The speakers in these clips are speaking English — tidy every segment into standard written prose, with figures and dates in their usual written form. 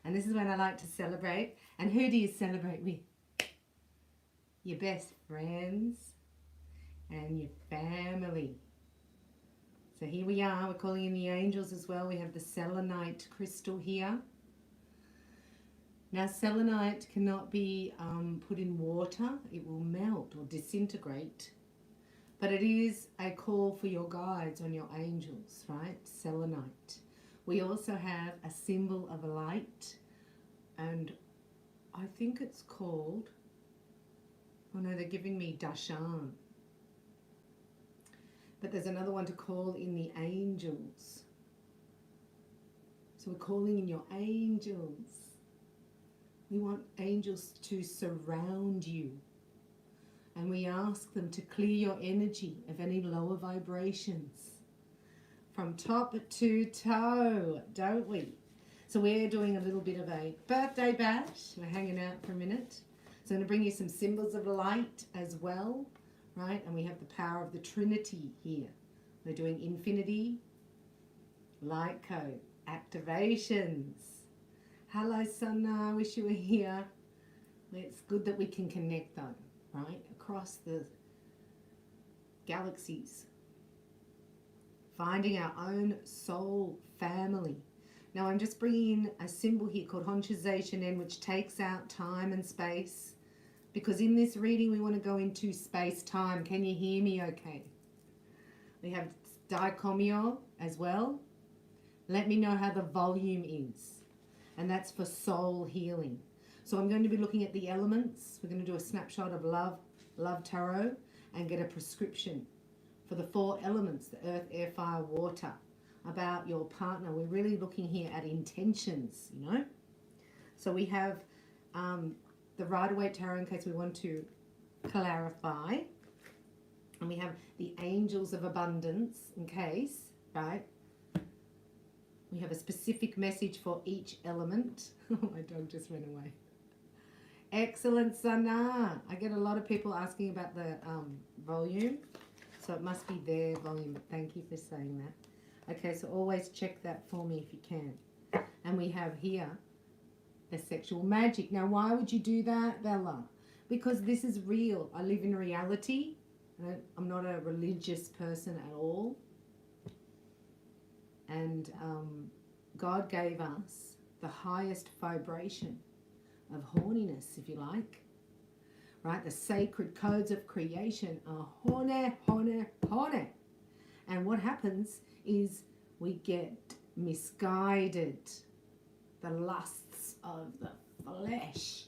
And this is when I like to celebrate. And who do you celebrate with? Your best friends and your family. So here we are, we're calling in the angels as well. We have the selenite crystal here. Now selenite cannot be put in water, it will melt or disintegrate. But it is a call for your guides on your angels, right? Selenite. We also have a symbol of a light, and I think it's called, oh no, they're giving me Dashan. But there's another one to call in the angels. So we're calling in your angels. We want angels to surround you. And we ask them to clear your energy of any lower vibrations. From top to toe, don't we? So we're doing a little bit of a birthday bash. We're hanging out for a minute. So I'm going to bring you some symbols of light as well, right? And we have the power of the Trinity here. We're doing infinity, light code, activations. Hello, Sana. Wish you were here. It's good that we can connect though, right? Across the galaxies. Finding our own soul family. Now I'm just bringing in a symbol here called Honchization, which takes out time and space, because in this reading we want to go into space-time. Can you hear me okay? We have Daikomyo as well. Let me know how the volume is. And that's for soul healing. So I'm going to be looking at the elements. We're going to do a snapshot of love tarot and get a prescription for the 4 elements, the earth, air, fire, water, about your partner. We're really looking here at intentions, you know. So we have the Rider-Waite Tarot in case we want to clarify. And we have the Angels of Abundance in case, right? We have a specific message for each element. Oh, my dog just ran away. Excellent, Sana. I get a lot of people asking about the volume. So it must be their volume, but thank you for saying that. Okay, so always check that for me if you can. And we have here the sexual magic. Now, why would you do that, Bella? Because this is real. I live in reality. I'm not a religious person at all. And God gave us the highest vibration of horniness, if you like. Right? The sacred codes of creation are horny, horny, horny. And what happens is we get misguided. The lusts of the flesh.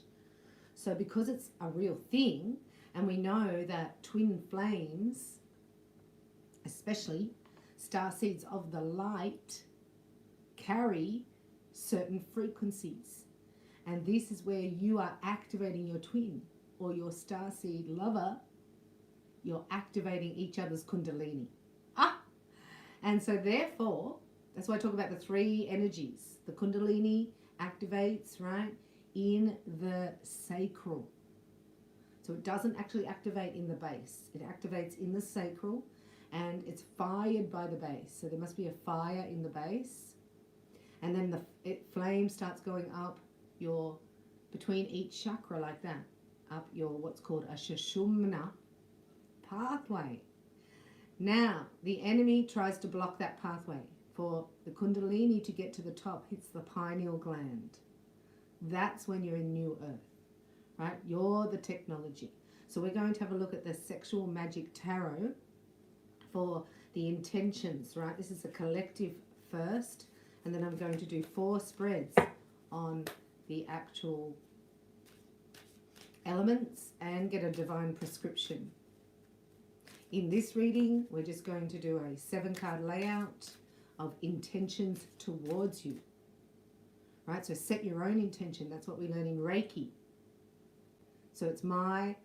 So because it's a real thing, and we know that twin flames, especially starseeds of the light, carry certain frequencies. And this is where you are activating your twin or your starseed lover. You're activating each other's Kundalini. And so therefore, that's why I talk about the 3 energies. The Kundalini activates, right, in the sacral. So it doesn't actually activate in the base. It activates in the sacral, and it's fired by the base. So there must be a fire in the base. And then the flame starts going up your, between each chakra like that, up your what's called a Sushumna pathway. Now, the enemy tries to block that pathway. For the Kundalini to get to the top, hits the pineal gland. That's when you're in New Earth, right? You're the technology. So we're going to have a look at the Sexual Magic Tarot for the intentions, right? This is a collective first, and then I'm going to do 4 spreads on the actual elements and get a divine prescription. In this reading, we're just going to do a 7-card layout of intentions towards you. Right? So set your own intention. That's what we learn in Reiki. So it's I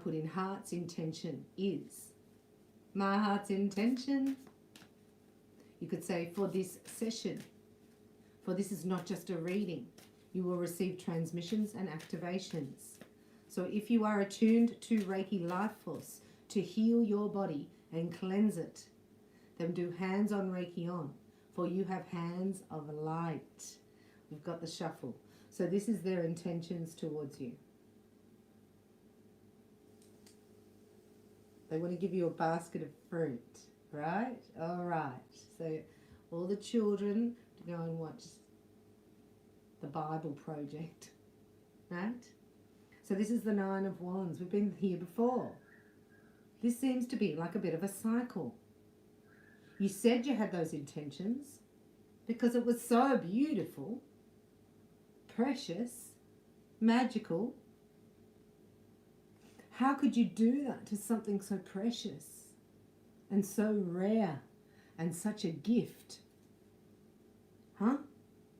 put in heart's intention is. My heart's intention. You could say for this session. For this is not just a reading. You will receive transmissions and activations. So if you are attuned to Reiki Life Force to heal your body and cleanse it, then do hands on Reiki on, for you have hands of light. We've got the shuffle. So this is their intentions towards you. They want to give you a basket of fruit, right? All right. So all the children to go and watch the Bible Project, right? So this is the Nine of Wands. We've been here before. This seems to be like a bit of a cycle. You said you had those intentions because it was so beautiful, precious, magical. How could you do that to something so precious and so rare and such a gift? Huh?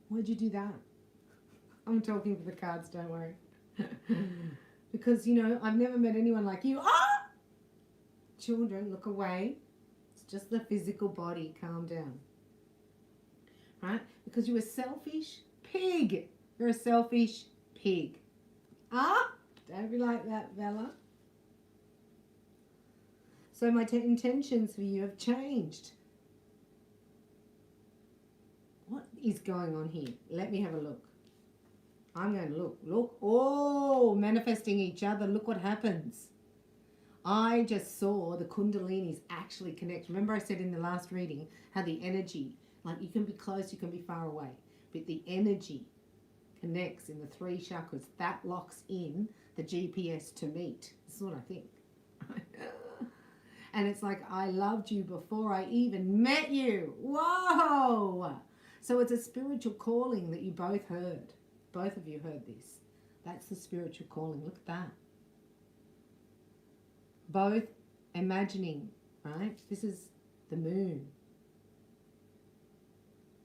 Why'd you do that? I'm talking for the cards, don't worry. Because, you know, I've never met anyone like you. Ah! Children, look away. It's just the physical body. Calm down. Right? Because you're a selfish pig. You're a selfish pig. Ah! Don't be like that, Bella. So my intentions for you have changed. What is going on here? Let me have a look. I'm going to look. Look. Oh, manifesting each other. Look what happens. I just saw the Kundalinis actually connect. Remember I said in the last reading how the energy, like you can be close, you can be far away, but the energy connects in the three chakras. That locks in the GPS to meet. This is what I think. And it's like, I loved you before I even met you. Whoa! So it's a spiritual calling that you both heard. Both of you heard this. That's the spiritual calling. Look at that. Both imagining, right? This is the moon.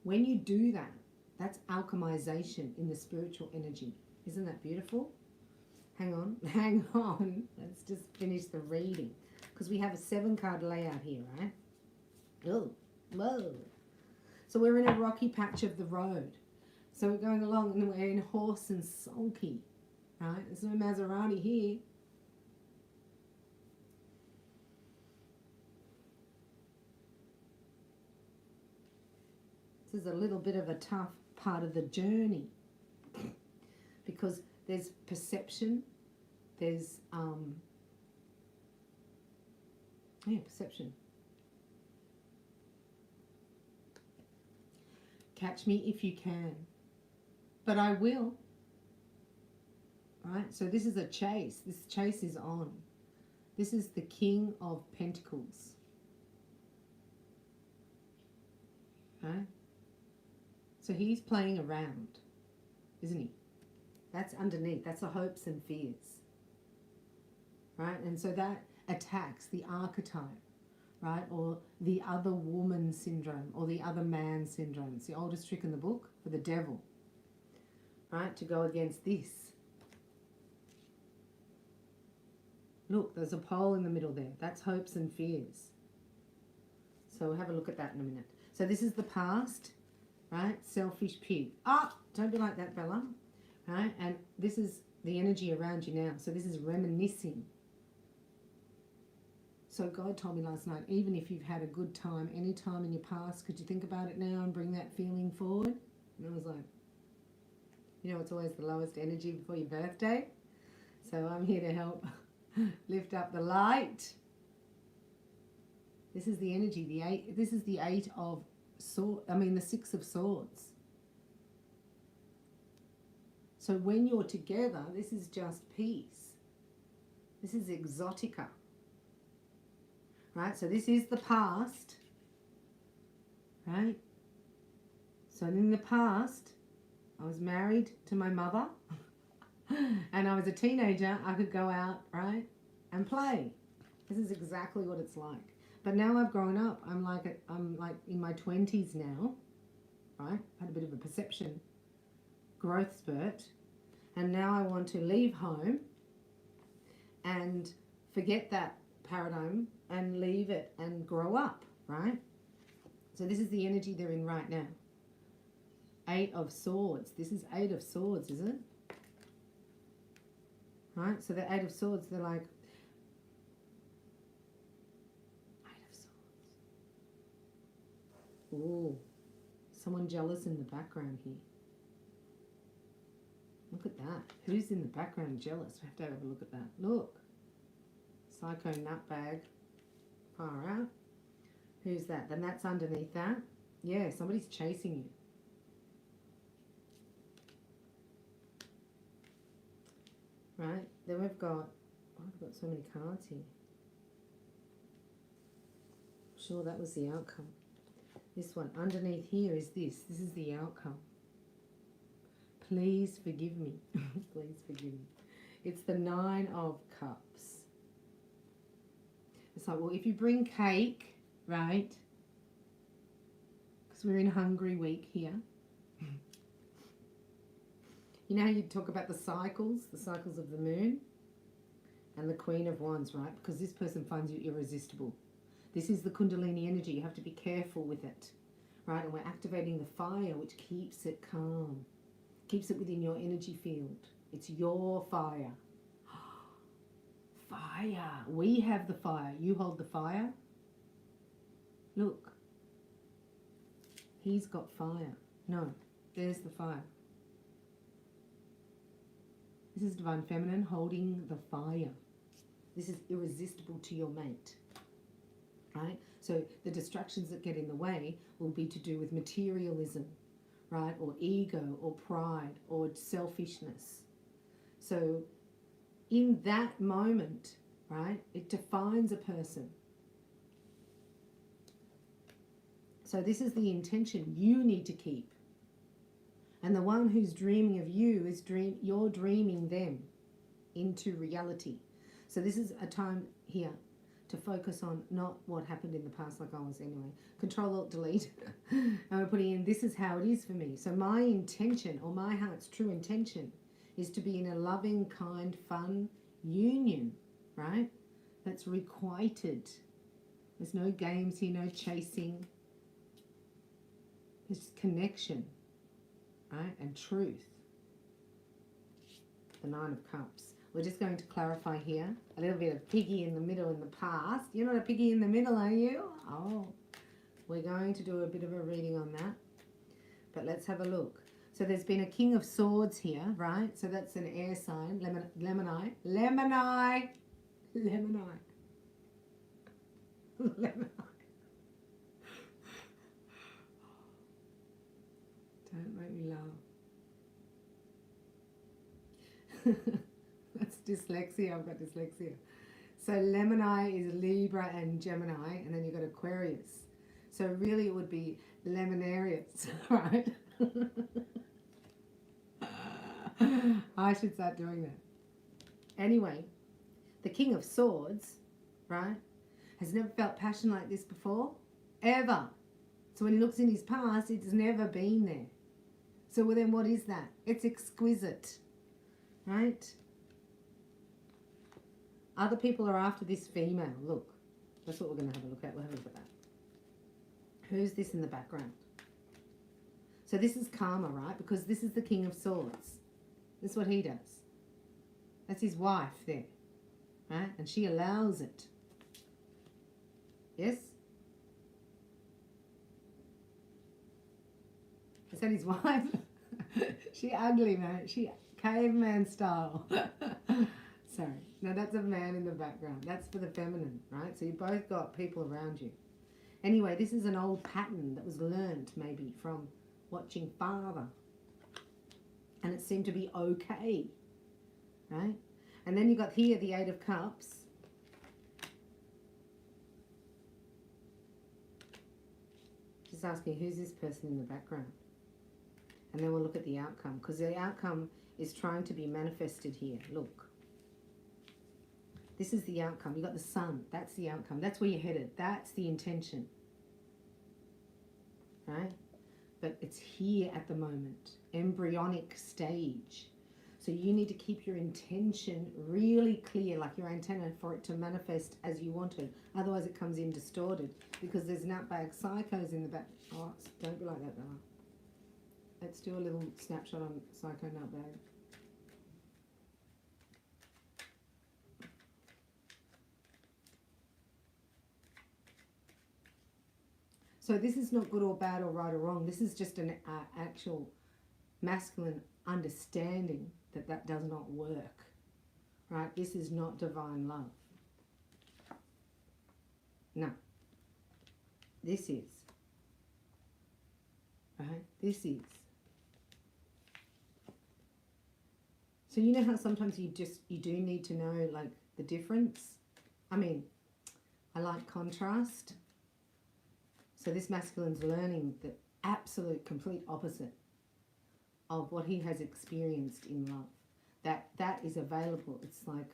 When you do that, that's alchemization in the spiritual energy. Isn't that beautiful? Hang on, hang on. Let's just finish the reading. Because we have a 7-card layout here, right? Oh, whoa. So we're in a rocky patch of the road. So we're going along and we're in horse and sulky, right? There's no Maserati here. This is a little bit of a tough part of the journey because there's perception, there's perception. Catch me if you can, but I will. Right? So this is a chase. This chase is on. This is the King of Pentacles. Right? So he's playing around, isn't he? That's underneath. That's the hopes and fears. Right? And so that attacks the archetype, right? Or the other woman syndrome or the other man syndrome. It's the oldest trick in the book for the devil, right? To go against this. Look, there's a pole in the middle there. That's hopes and fears. So we'll have a look at that in a minute. So this is the past, right? Selfish pig. Ah, don't be like that, Bella. Right? And this is the energy around you now. So this is reminiscing. So God told me last night, even if you've had a good time, any time in your past, could you think about it now and bring that feeling forward? And I was like, you know, it's always the lowest energy before your birthday. So I'm here to help lift up the light. This is the energy, the 8. This is the 8 of swords. I mean, the 6 of swords. So when you're together, this is just peace. This is exotica. Right? So this is the past. Right? So in the past, I was married to my mother. And I was a teenager. I could go out, right, and play. This is exactly what it's like. But now I've grown up. I'm like in my 20s now, right? Had a bit of a perception growth spurt, and now I want to leave home and forget that paradigm and leave it and grow up, right? So this is the energy they're in right now. 8 of Swords. This is 8 of Swords, is it? Right? So the 8 of Swords, they're like, 8 of Swords. Ooh, someone jealous in the background here. Look at that. Who's in the background jealous? We have to have a look at that. Look. Psycho nutbag. Far out. Who's that? Then that's underneath that. Yeah, somebody's chasing you. Right? Then we've got... Oh, I've got so many cards here. Sure, that was the outcome. This one. Underneath here is this. This is the outcome. Please forgive me. Please forgive me. It's the 9 of Cups. It's like, well, if you bring cake, right? Because we're in Hungry Week here. You know how you talk about the cycles of the moon? And the Queen of Wands, right? Because this person finds you irresistible. This is the Kundalini energy. You have to be careful with it, right? And we're activating the fire, which keeps it calm. Keeps it within your energy field. It's your fire. Fire. We have the fire. You hold the fire. Look. He's got fire. No, there's the fire. This is Divine Feminine holding the fire. This is irresistible to your mate. Right? So the distractions that get in the way will be to do with materialism, right? Or ego, or pride, or selfishness. So in that moment, right, it defines a person. So this is the intention you need to keep. And the one who's dreaming of you is you're dreaming them into reality. So this is a time here to focus on not what happened in the past, like I was anyway. Control, Alt, Delete. And we're putting in, this is how it is for me. So my intention, or my heart's true intention, is to be in a loving, kind, fun union, right? That's requited. There's no games here, no chasing. There's connection, right? And truth. The 9 of Cups. We're just going to clarify here. A little bit of piggy in the middle in the past. You're not a piggy in the middle, are you? Oh. We're going to do a bit of a reading on that. But let's have a look. So there's been a King of Swords here, right? So that's an air sign. Lemoni. Lemoni. Lemoni. Lemoni. Don't make me laugh. That's dyslexia. I've got dyslexia. So Lemoni is Libra and Gemini, and then you've got Aquarius. So really it would be Lemonarius, right? I should start doing that. Anyway, the King of Swords, right, has never felt passion like this before, ever. So when he looks in his past, it's never been there. So well, then what is that? It's exquisite, right? Other people are after this female. Look, that's what we're going to have a look at. We'll have a look at that. Who's this in the background? So this is karma, right? Because this is the King of Swords. This is what he does. That's his wife there, right? And she allows it. Yes? Is that his wife? She ugly, man. She caveman style. Sorry. No, that's a man in the background. That's for the feminine, right? So you both got people around you. Anyway, this is an old pattern that was learned maybe from watching father. And it seemed to be okay, right? And then you got here the 8 of Cups. Just asking, who's this person in the background? And then we'll look at the outcome, because the outcome is trying to be manifested here. Look. This is the outcome. You got the Sun. That's the outcome. That's where you're headed. That's the intention. Right? But it's here at the moment. Embryonic stage. So you need to keep your intention really clear, like your antenna, for it to manifest as you want it. Otherwise it comes in distorted, because there's nutbag psychos in the back. Oh, don't be like that, Bella. Let's do a little snapshot on Psycho Nutbag. So this is not good or bad or right or wrong. This is just an actual masculine understanding, that that does not work, right? This is not divine love. No. This is. Right? This is. So you know how sometimes you do need to know like the difference? I mean, I like contrast. So this masculine's learning the absolute complete opposite of what he has experienced in love. That is available. It's like,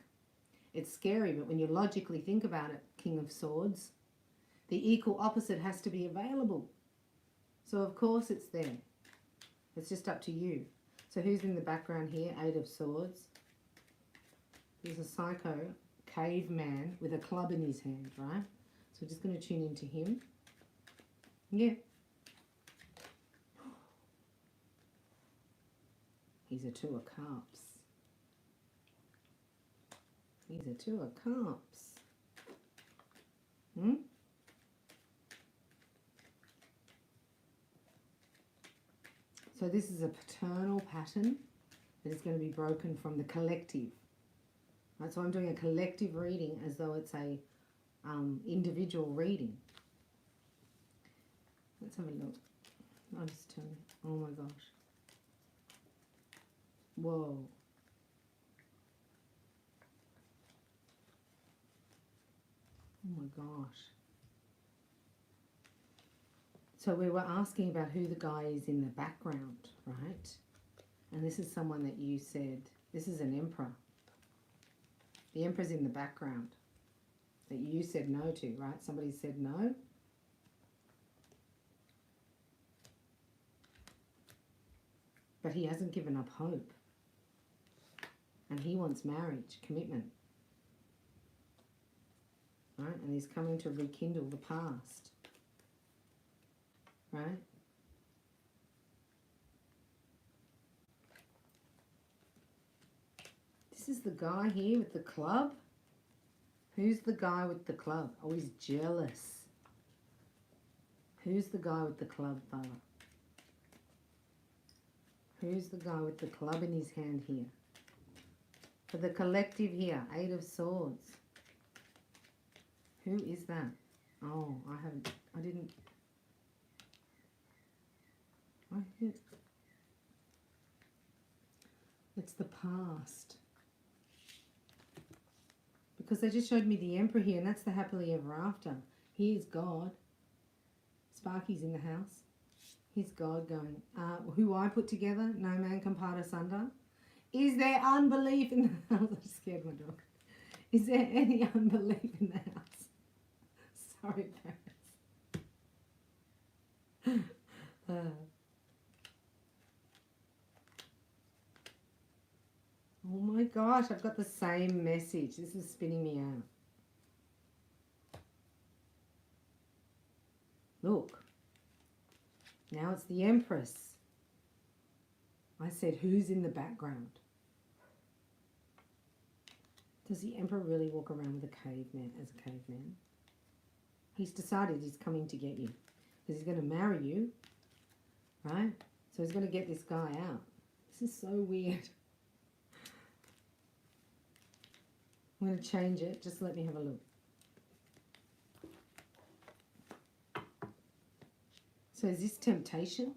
it's scary, but when you logically think about it, King of Swords, the equal opposite has to be available. So of course it's there. It's just up to you. So who's in the background here? Eight of Swords. There's a psycho caveman with a club in his hand, right? So we're just going to tune into him. Yeah. He's a Two of Cups. He's a Two of Cups. So this is a paternal pattern that is going to be broken from the collective. Right, so I'm doing a collective reading as though it's a individual reading. Let's have a look. I'll just tell you. Oh my gosh. Whoa. Oh my gosh. So we were asking about who the guy is in the background, right? And this is someone that you said, this is an emperor. The emperor's in the background that you said no to, right? Somebody said no. But he hasn't given up hope. And he wants marriage, commitment. Right? And he's coming to rekindle the past. Right? This is the guy here with the club. Who's the guy with the club? Oh, he's jealous. Who's the guy with the club, Father? Who's the guy with the club in his hand here? For the collective here, Eight of Swords. Who is that? Oh, I didn't. It's the past. Because they just showed me the Emperor here, and that's the happily ever after. Here's God. Sparky's in the house. Here's God going, who I put together, no man can part asunder. Is there unbelief in the house? I scared my dog. Is there any unbelief in the house? Sorry, Paris. Oh my gosh, I've got the same message. This is spinning me out. Look. Now it's the Empress. I said, who's in the background? Does the Emperor really walk around with a caveman as a caveman? He's decided he's coming to get you. Because he's going to marry you. Right? So he's going to get this guy out. This is so weird. I'm going to change it. Just let me have a look. So is this temptation?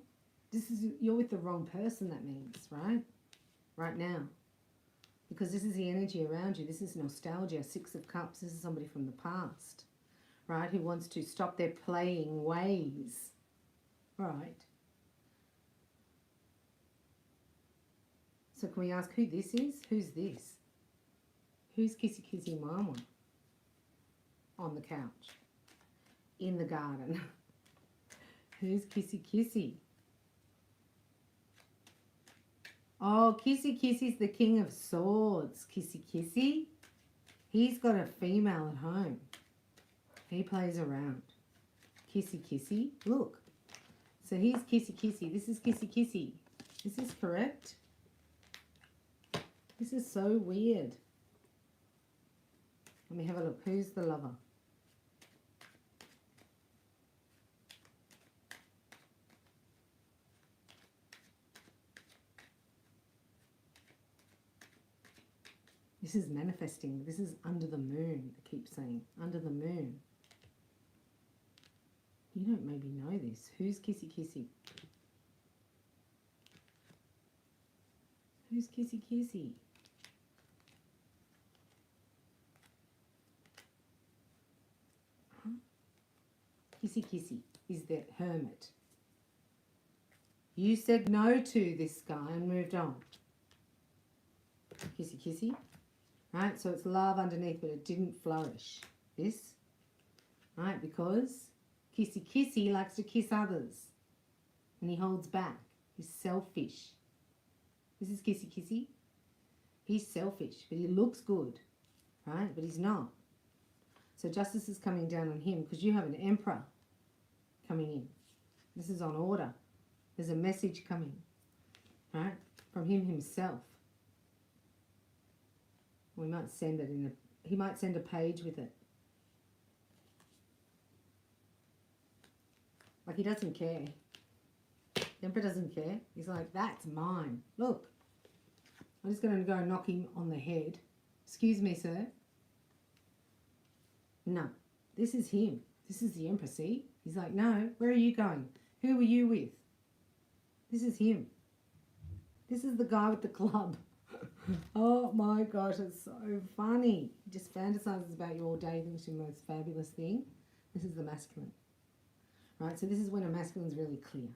You're with the wrong person, that means, right? Right now. Because this is the energy around you. This is nostalgia, Six of Cups. This is somebody from the past, right? Who wants to stop their playing ways, right? So can we ask who this is? Who's this? Who's Kissy Kissy Mama? On the couch. In the garden. Who's Kissy Kissy? Oh, Kissy Kissy's the King of Swords. Kissy Kissy. He's got a female at home. He plays around. Kissy Kissy. Look. So he's Kissy Kissy. This is Kissy Kissy. Is this correct? This is so weird. Let me have a look. Who's the lover? This is manifesting. This is under the moon, I keep saying. Under the moon. You don't maybe know this. Who's Kissy Kissy? Who's Kissy Kissy? Huh? Kissy Kissy is the hermit. You said no to this guy and moved on. Kissy Kissy. Right, so it's love underneath, but it didn't flourish. This. Right, because Kissy Kissy likes to kiss others. And he holds back. He's selfish. This is Kissy Kissy. He's selfish, but he looks good. Right, but he's not. So justice is coming down on him because you have an emperor coming in. This is on order. There's a message coming. Right, from him himself. We might send it in a, he might send a page with it. Like he doesn't care. The Emperor doesn't care. He's like, that's mine. Look. I'm just going to go knock him on the head. Excuse me, sir. No. This is him. This is the Emperor, see? He's like, no, where are you going? Who are you with? This is him. This is the guy with the club. Oh my gosh, it's so funny. He just fantasizes about you all day, thinks you're the most fabulous thing. This is the masculine. Right, so this is when a masculine's really clear.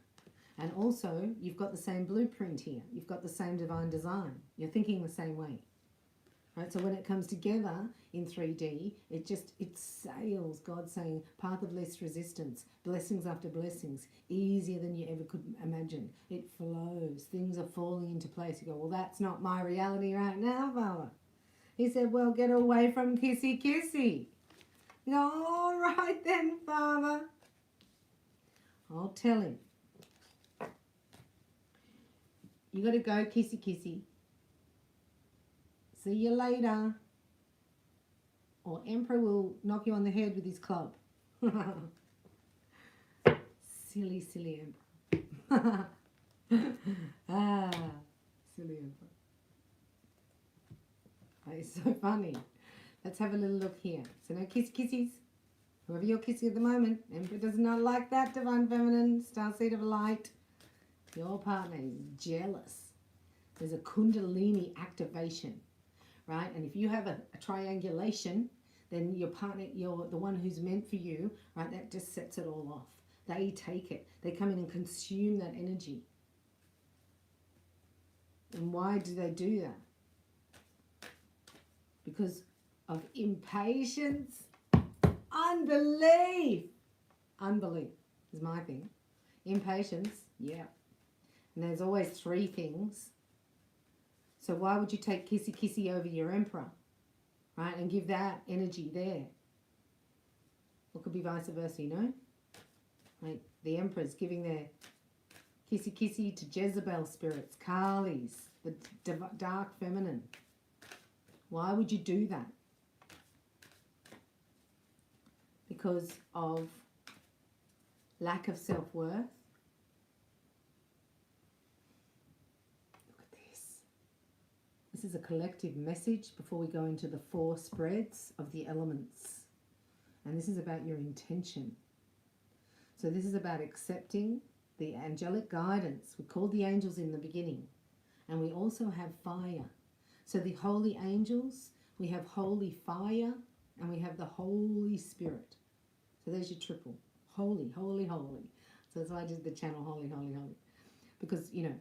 And also, you've got the same blueprint here. You've got the same divine design. You're thinking the same way. Right, so when it comes together in 3D, it sails. God's saying, path of least resistance, blessings after blessings, easier than you ever could imagine. It flows. Things are falling into place. You go, well, that's not my reality right now, Father. He said, well, get away from Kissy Kissy. You go, all right then, Father. I'll tell him. You got to go, Kissy Kissy. See you later. Or Emperor will knock you on the head with his club. Silly, silly Emperor. Ah, silly Emperor. Oh, it's so funny. Let's have a little look here. So no kiss kissies. Whoever you're kissing at the moment, Emperor does not like that, Divine Feminine, Starseed of Light. Your partner is jealous. There's a Kundalini activation. Right, and if you have a triangulation, then your partner, the one who's meant for you, right, that just sets it all off. They take it. They come in and consume that energy. And why do they do that? Because of impatience, unbelief. Unbelief is my thing. Impatience, yeah. And there's always three things. So why would you take Kissy Kissy over your Emperor, right, and give that energy there? Or could be vice versa, you know? Like the Emperor's giving their Kissy Kissy to Jezebel spirits, Kali's, the dark feminine. Why would you do that? Because of lack of self-worth. This is a collective message before we go into the 4 spreads of the elements. And this is about your intention. So this is about accepting the angelic guidance. We called the angels in the beginning. And we also have fire. So the holy angels, we have holy fire, and we have the Holy Spirit. So there's your triple. Holy, holy, holy. So that's why I did the channel Holy, Holy, Holy. Because, you know,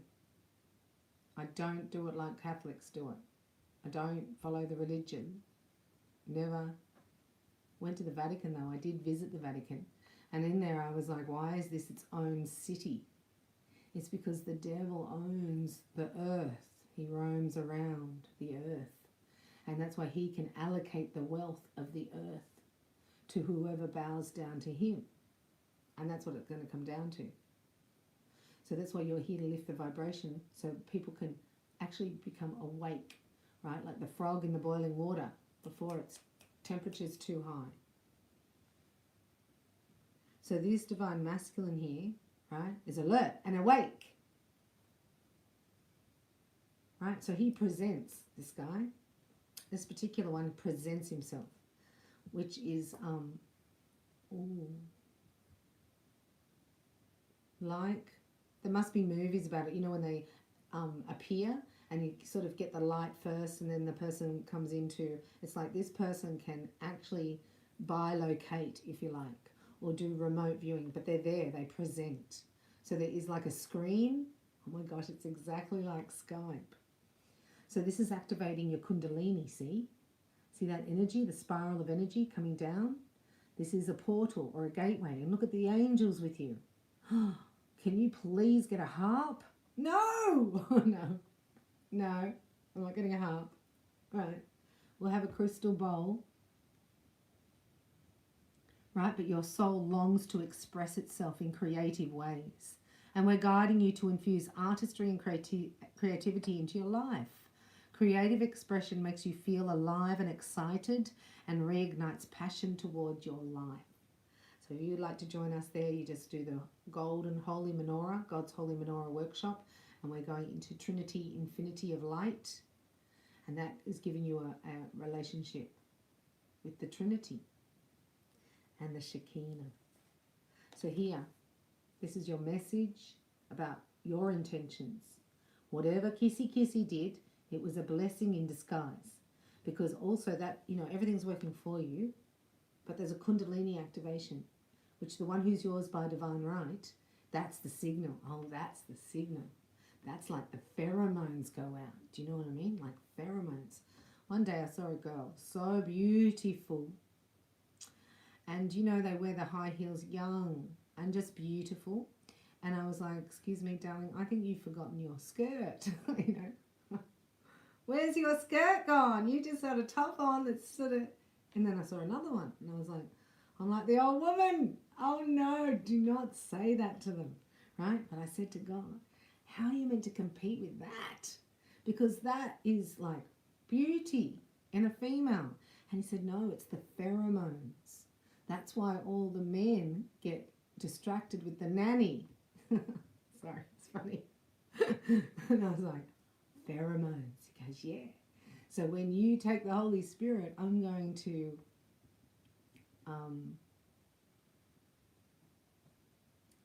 I don't do it like Catholics do it. I don't follow the religion. Never went to the Vatican though. I did visit the Vatican. And in there I was like, why is this its own city? It's because the devil owns the earth. He roams around the earth. And that's why he can allocate the wealth of the earth to whoever bows down to him. And that's what it's going to come down to. So that's why you're here to lift the vibration so people can actually become awake, right? Like the frog in the boiling water before its temperature's too high. So this divine masculine here, right, is alert and awake. Right? So he presents, this guy, this particular one presents himself, which is ooh, like, there must be movies about it, you know, when they appear and you sort of get the light first and then the person comes into, it's like this person can actually bilocate, if you like, or do remote viewing, but they're there, they present. So there is like a screen. Oh my gosh, it's exactly like Skype. So this is activating your Kundalini, see? See that energy, the spiral of energy coming down? This is a portal or a gateway. And look at the angels with you. Can you please get a harp? No! No. No, I'm not getting a harp. Right. We'll have a crystal bowl. Right, but your soul longs to express itself in creative ways. And we're guiding you to infuse artistry and creativity into your life. Creative expression makes you feel alive and excited and reignites passion toward your life. So if you'd like to join us there, you just do the Golden Holy Menorah, God's Holy Menorah workshop, and we're going into Trinity, Infinity of Light, and that is giving you a relationship with the Trinity and the Shekinah. So here, this is your message about your intentions. Whatever Kissy Kissy did, it was a blessing in disguise, because also that, you know, everything's working for you, but there's a Kundalini activation, which the one who's yours by divine right, that's the signal. Oh, that's the signal. That's like the pheromones go out. Do you know what I mean? Like pheromones. One day I saw a girl, so beautiful. And, you know, they wear the high heels, young and just beautiful. And I was like, excuse me, darling, I think you've forgotten your skirt. You know, where's your skirt gone? You just had a top on that's sort of... And then I saw another one. And I was like, I'm like the old woman. Oh, no, do not say that to them, right? But I said to God, how are you meant to compete with that? Because that is like beauty in a female. And he said, no, it's the pheromones. That's why all the men get distracted with the nanny. Sorry, it's funny. And I was like, pheromones. He goes, yeah. So when you take the Holy Spirit, I'm going to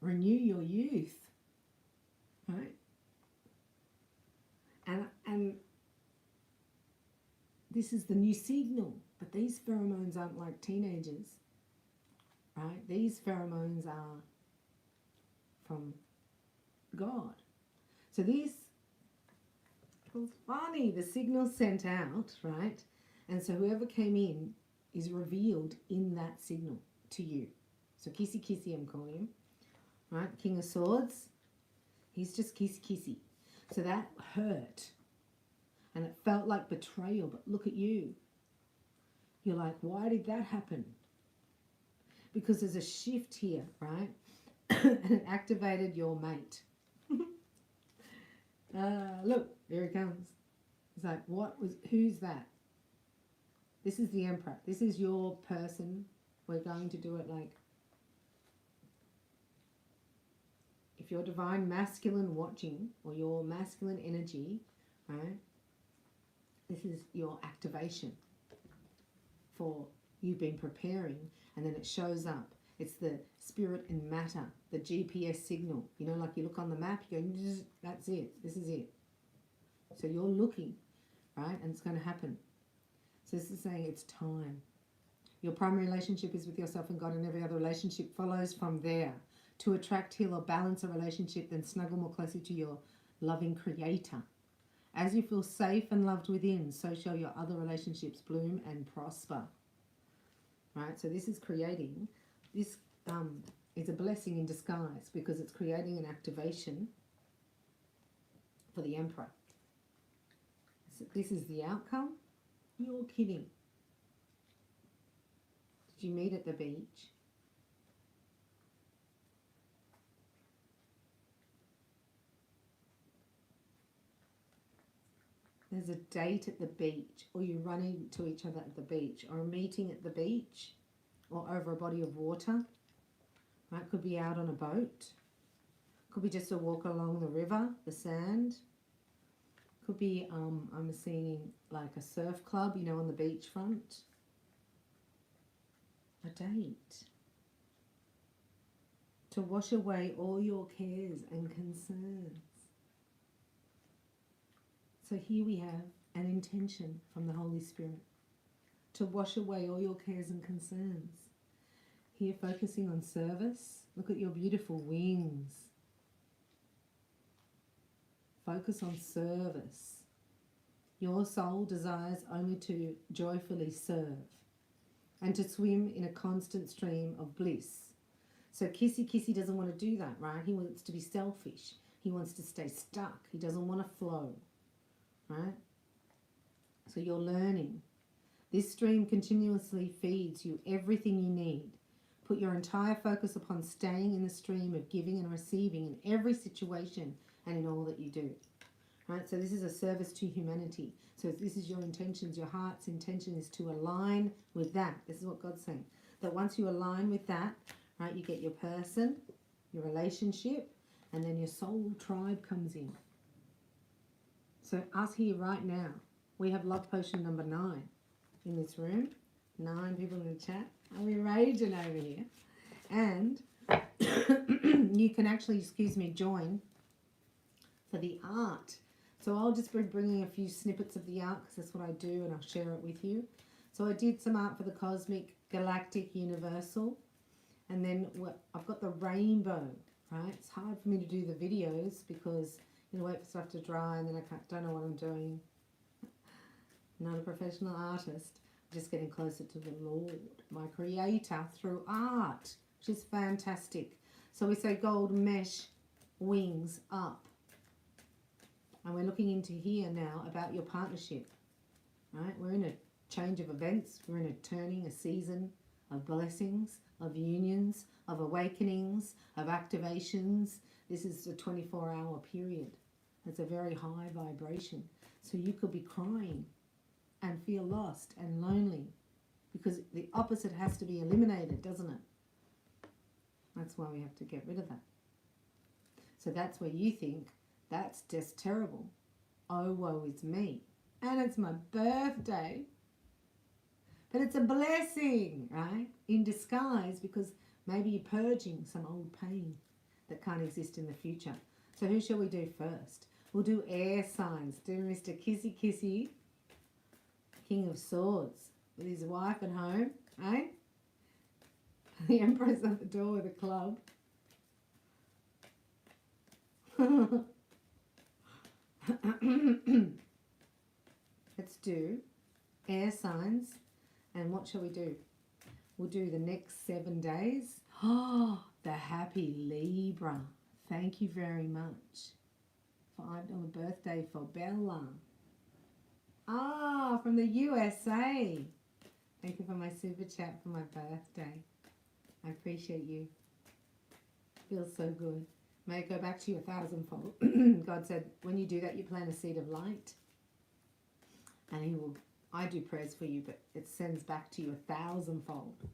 renew your youth, right? And this is the new signal, but these pheromones aren't like teenagers, right? These pheromones are from God. So these, it was funny, the signal sent out, right? And so whoever came in is revealed in that signal to you. So Kissy Kissy, I'm calling him, right? King of Swords, he's just Kissy Kissy. So that hurt. And it felt like betrayal, but look at you. You're like, why did that happen? Because there's a shift here, right? And it activated your mate. Look, here he comes. It's like, who's that? This is the Emperor. This is your person. We're going to do it like, if you're divine masculine watching, or your masculine energy, right? This is your activation for you've been preparing, and then it shows up. It's the spirit and matter, the GPS signal. You know, like you look on the map, you go, that's it, this is it. So you're looking, right? And it's going to happen. So this is saying it's time. Your primary relationship is with yourself and God, and every other relationship follows from there. To attract, heal, or balance a relationship, then snuggle more closely to your loving Creator. As you feel safe and loved within, so shall your other relationships bloom and prosper. Right? So this is creating, this is a blessing in disguise, because it's creating an activation for the Emperor. So this is the outcome. You're kidding. Did you meet at the beach? There's a date at the beach, or you run into each other at the beach, or a meeting at the beach, or over a body of water. Right? Could be out on a boat. Could be just a walk along the river, the sand. Could be, I'm seeing like a surf club, you know, on the beachfront. A date. To wash away all your cares and concerns. So here we have an intention from the Holy Spirit. To wash away all your cares and concerns. Here focusing on service. Look at your beautiful wings. Focus on service. Your soul desires only to joyfully serve and to swim in a constant stream of bliss. So Kissy doesn't want to do that, right? He wants to be selfish. He wants to stay stuck. He doesn't want to flow, right? So you're learning. This stream continuously feeds you everything you need. Put your entire focus upon staying in the stream of giving and receiving in every situation and in all that you do. Right? So this is a service to humanity. So this is your intentions. Your heart's intention is to align with that. This is what God's saying. That once you align with that, right, you get your person, your relationship, and then your soul tribe comes in. So us here right now, we have love potion number 9 in this room. 9 people in the chat. Are we raging over here? And you can actually, join for the art. So I'll just be bringing a few snippets of the art because that's what I do, and I'll share it with you. So I did some art for the Cosmic, Galactic, Universal. And then I've got the rainbow, right? It's hard for me to do the videos because wait for stuff to dry and then I don't know what I'm doing. Not a professional artist. I'm just getting closer to the Lord, my creator, through art, which is fantastic. So we say gold mesh wings up. And we're looking into here now about your partnership, right? We're in a change of events. We're in a turning, a season of blessings, of unions, of awakenings, of activations. This is a 24-hour period. It's a very high vibration. So you could be crying and feel lost and lonely because the opposite has to be eliminated, doesn't it? That's why we have to get rid of that. So that's where you think, that's just terrible. Oh, woe is me. And it's my birthday. But it's a blessing, right? In disguise, because maybe you're purging some old pain that can't exist in the future. So who shall we do first? We'll do air signs. Do Mr. Kissy, King of Swords, with his wife at home, eh? The Empress at the door with a club. Let's do air signs. And what shall we do? We'll do the next 7 days. Oh, the happy Libra. Thank you very much. $5 birthday for Bella. Ah, from the USA. Thank you for my super chat for my birthday. I appreciate you. Feels so good. May it go back to you 1,000-fold. God said, when you do that, you plant a seed of light. And He will... I do prayers for you, but it sends back to you 1,000-fold.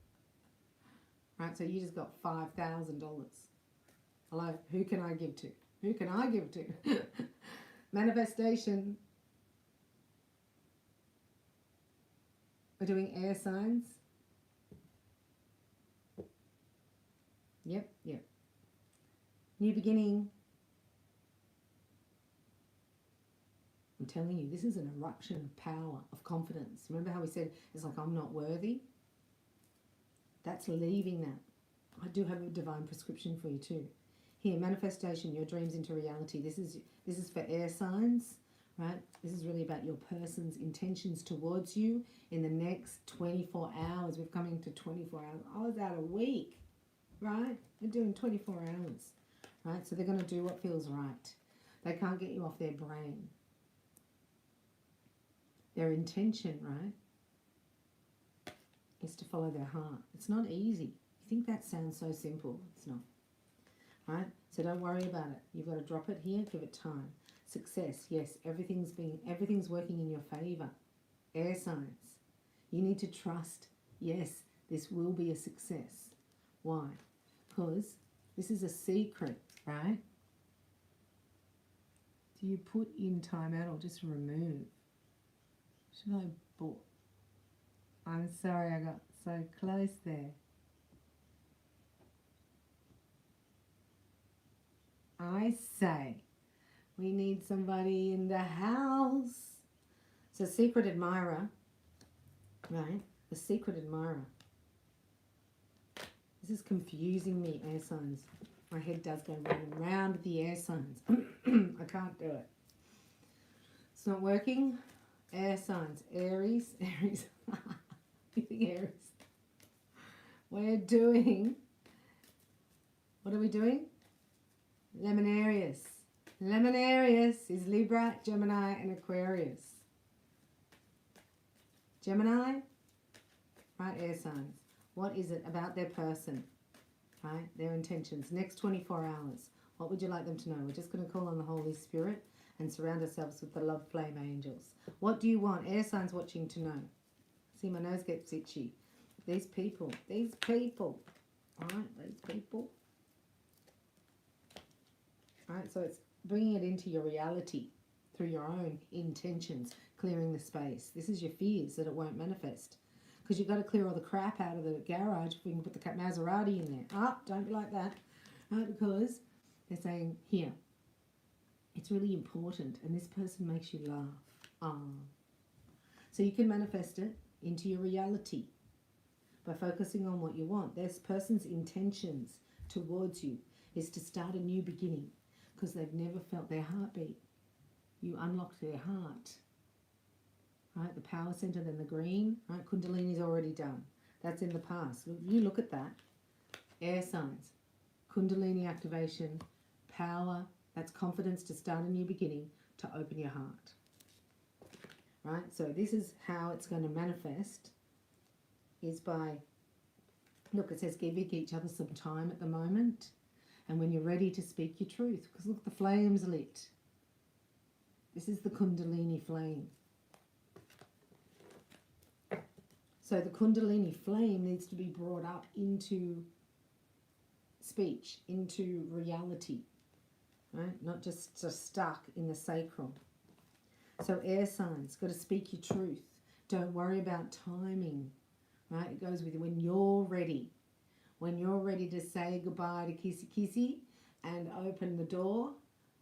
Right, so you just got $5,000. Hello, who can I give to? Who can I give to? Manifestation. We're doing air signs. Yep. New beginning. I'm telling you, this is an eruption of power, of confidence. Remember how we said, it's like, I'm not worthy? That's leaving that. I do have a divine prescription for you too. Here, manifestation, your dreams into reality. This is for air signs, right? This is really about your person's intentions towards you in the next 24 hours. We're coming to 24 hours. I was out a week, right? They're doing 24 hours, right? So they're going to do what feels right. They can't get you off their brain. Their intention, right, is to follow their heart. It's not easy. You think that sounds so simple. It's not. Right? So don't worry about it. You've got to drop it here, give it time. Success, yes, everything's working in your favor. Air signs. You need to trust, yes, this will be a success. Why? Because this is a secret, right? Do you put in time out or just remove? Should I put? I'm sorry, I got so close there. I say, we need somebody in the house. So secret admirer, right? The secret admirer. This is confusing me, air signs. My head does go round and round with the air signs. I can't do it. It's not working. Air signs. Aries. Aries. Aries. We're doing... What are we doing? Lemonarius. Lemonarius is Libra, Gemini, and Aquarius. Gemini, right, air signs. What is it about their person, right, their intentions? Next 24 hours, what would you like them to know? We're just going to call on the Holy Spirit and surround ourselves with the love flame angels. What do you want? Air signs watching to know. See, my nose gets itchy. These people, right, these people. Right, so it's bringing it into your reality through your own intentions, clearing the space. This is your fears that it won't manifest. Because you've got to clear all the crap out of the garage before you can put the Maserati in there. Ah, don't be like that. Right, because they're saying, here, it's really important, and this person makes you laugh. Ah. So you can manifest it into your reality by focusing on what you want. This person's intentions towards you is to start a new beginning because they've never felt their heartbeat. You unlocked their heart. Right, the power center, then the green, right, Kundalini is already done. That's in the past. You look at that. Air signs, Kundalini activation, power, that's confidence to start a new beginning, to open your heart. Right, so this is how it's going to manifest, is by, look, it says giving each other some time at the moment, and when you're ready to speak your truth, because look, the flame's lit. This is the Kundalini flame. So the Kundalini flame needs to be brought up into speech, into reality, right? Not just stuck in the sacral. So air signs, got to speak your truth. Don't worry about timing, right? It goes with when you're ready. When you're ready to say goodbye to kissy kissy and open the door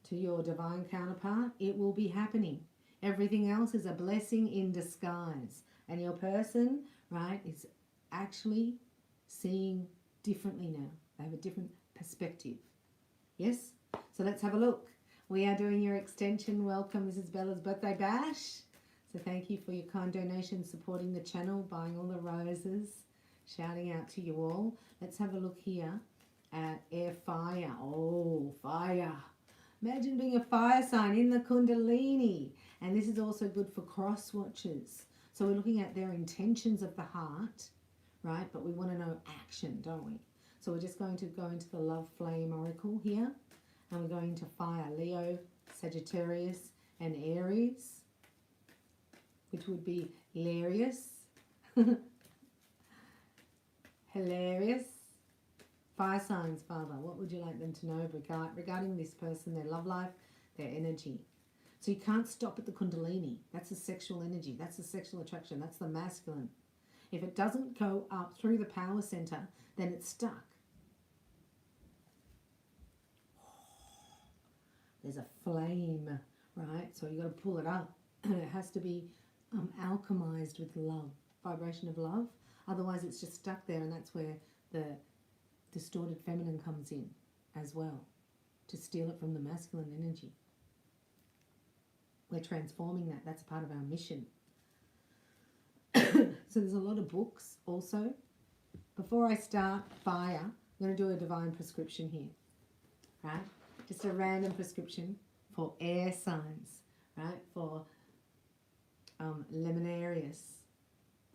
to your divine counterpart, it will be happening. Everything else is a blessing in disguise. And your person, right, is actually seeing differently now. They have a different perspective. Yes? So let's have a look. We are doing your extension. Welcome. This is Bella's birthday bash. So thank you for your kind donations, supporting the channel, buying all the roses, shouting out to you all. Let's have a look here at air fire. Oh, fire. Imagine being a fire sign in the Kundalini. And this is also good for cross watchers. So we're looking at their intentions of the heart, right? But we want to know action, don't we? So we're just going to go into the love flame oracle here. And we're going to fire Leo, Sagittarius, and Aries, which would be hilarious. Hilarious. Fire signs, Father, what would you like them to know regarding this person, their love life, their energy? So you can't stop at the Kundalini. That's the sexual energy. That's the sexual attraction. That's the masculine. If it doesn't go up through the power center, then it's stuck. There's a flame, right? So you got to pull it up. And it has to be alchemized with love, vibration of love. Otherwise, it's just stuck there, and that's where the distorted feminine comes in as well, to steal it from the masculine energy. We're transforming that. That's part of our mission. So there's a lot of books also. Before I start fire, I'm going to do a divine prescription here, right? Just a random prescription for air signs, right? For Lemonarius.